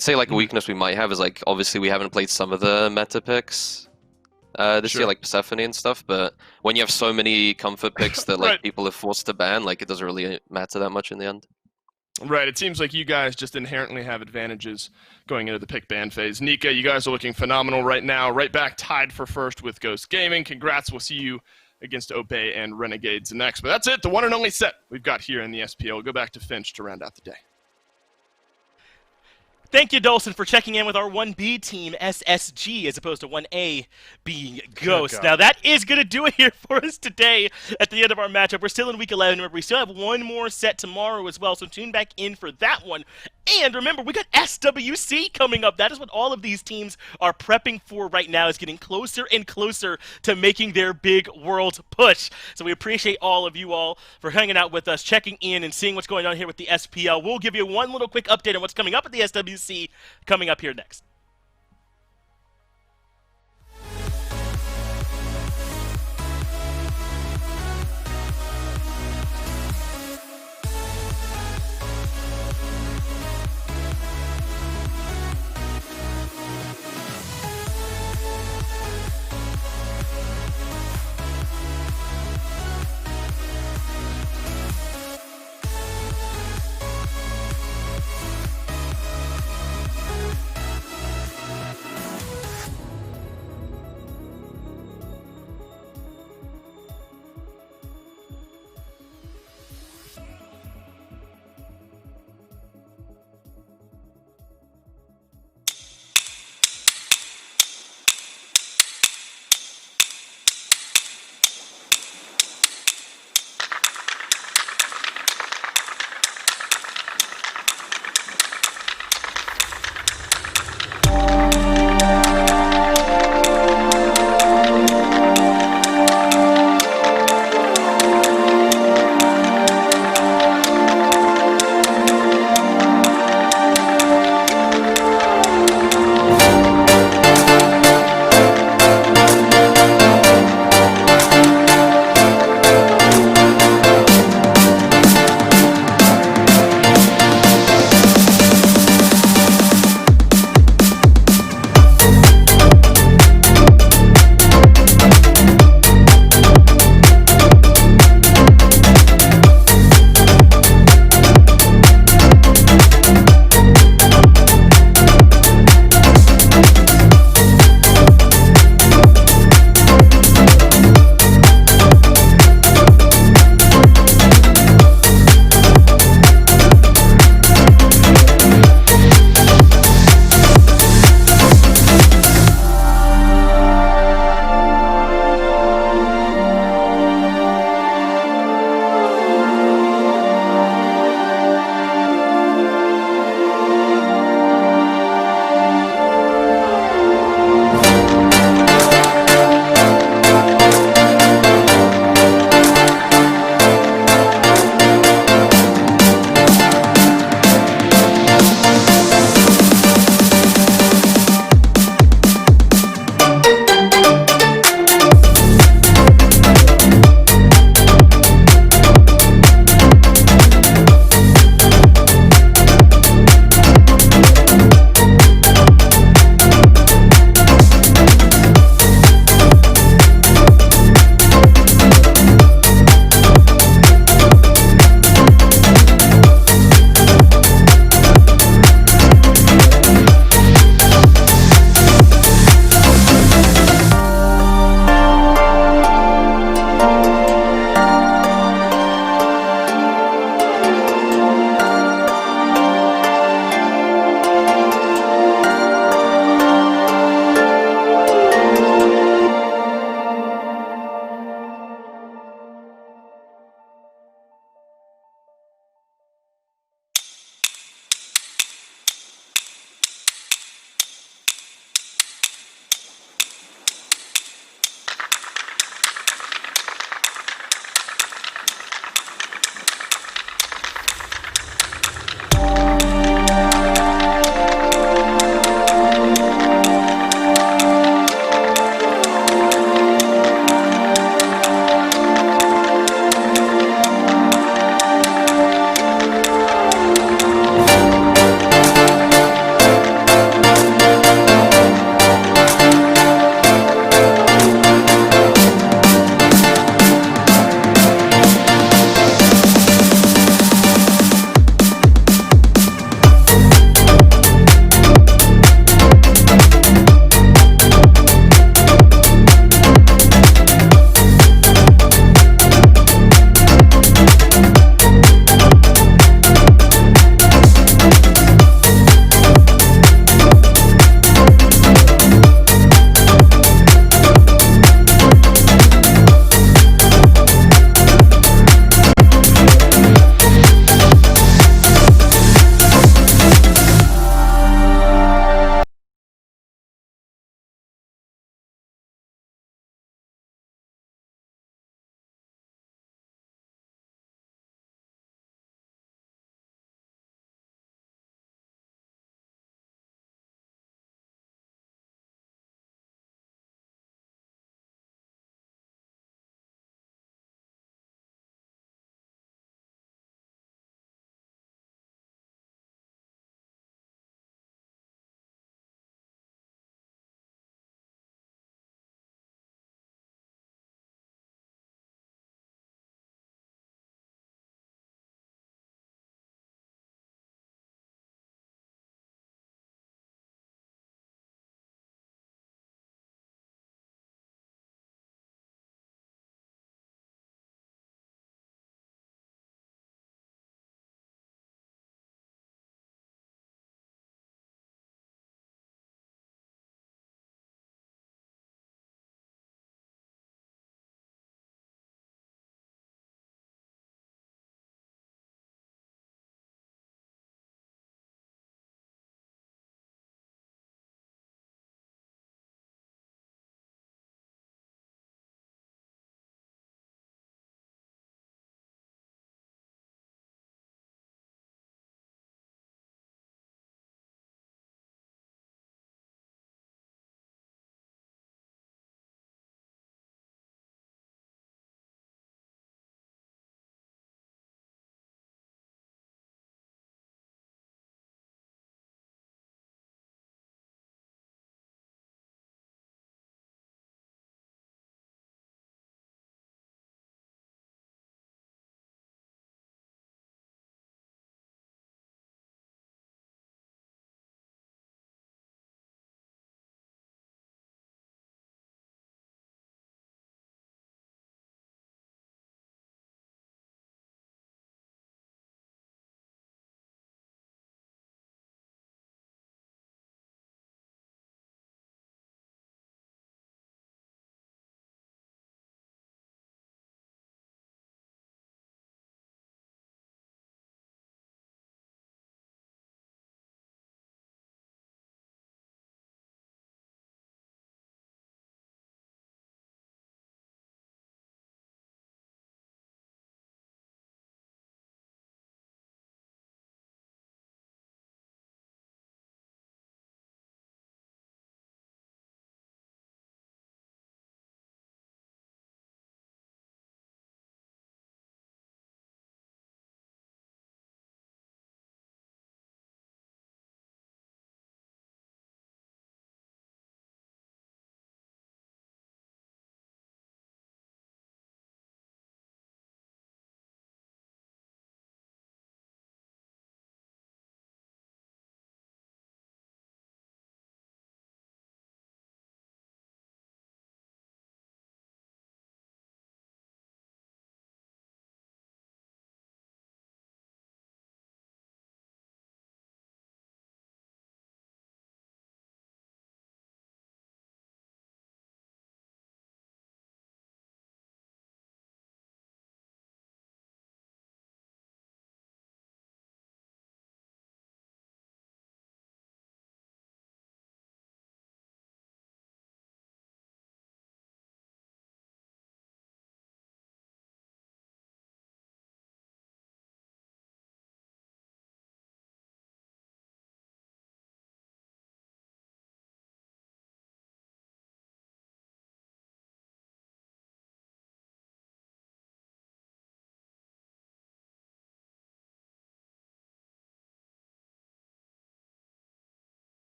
say like a weakness we might have is like obviously we haven't played some of the meta picks this year, like Persephone and stuff, but when you have so many comfort picks that like people are forced to ban, like it doesn't really matter that much in the end. Right, it seems like you guys just inherently have advantages going into the pick ban phase. Nika, you guys are looking phenomenal right now. Right back tied for first with Ghost Gaming. Congrats, we'll see you against Obey and Renegades next. But that's it, the one and only set we've got here in the SPL. We'll go back to Finch to round out the day. Thank you, Dolson, for checking in with our 1B team, SSG, as opposed to 1A being Ghost. Now, that is going to do it here for us today at the end of our matchup. We're still in Week 11. Remember, we still have one more set tomorrow as well, so tune back in for that one. And remember, we got SWC coming up. That is what all of these teams are prepping for right now, is getting closer and closer to making their big world push. So we appreciate all of you all for hanging out with us, checking in, and seeing what's going on here with the SPL. We'll give you one little quick update on what's coming up at the SWC coming up here next.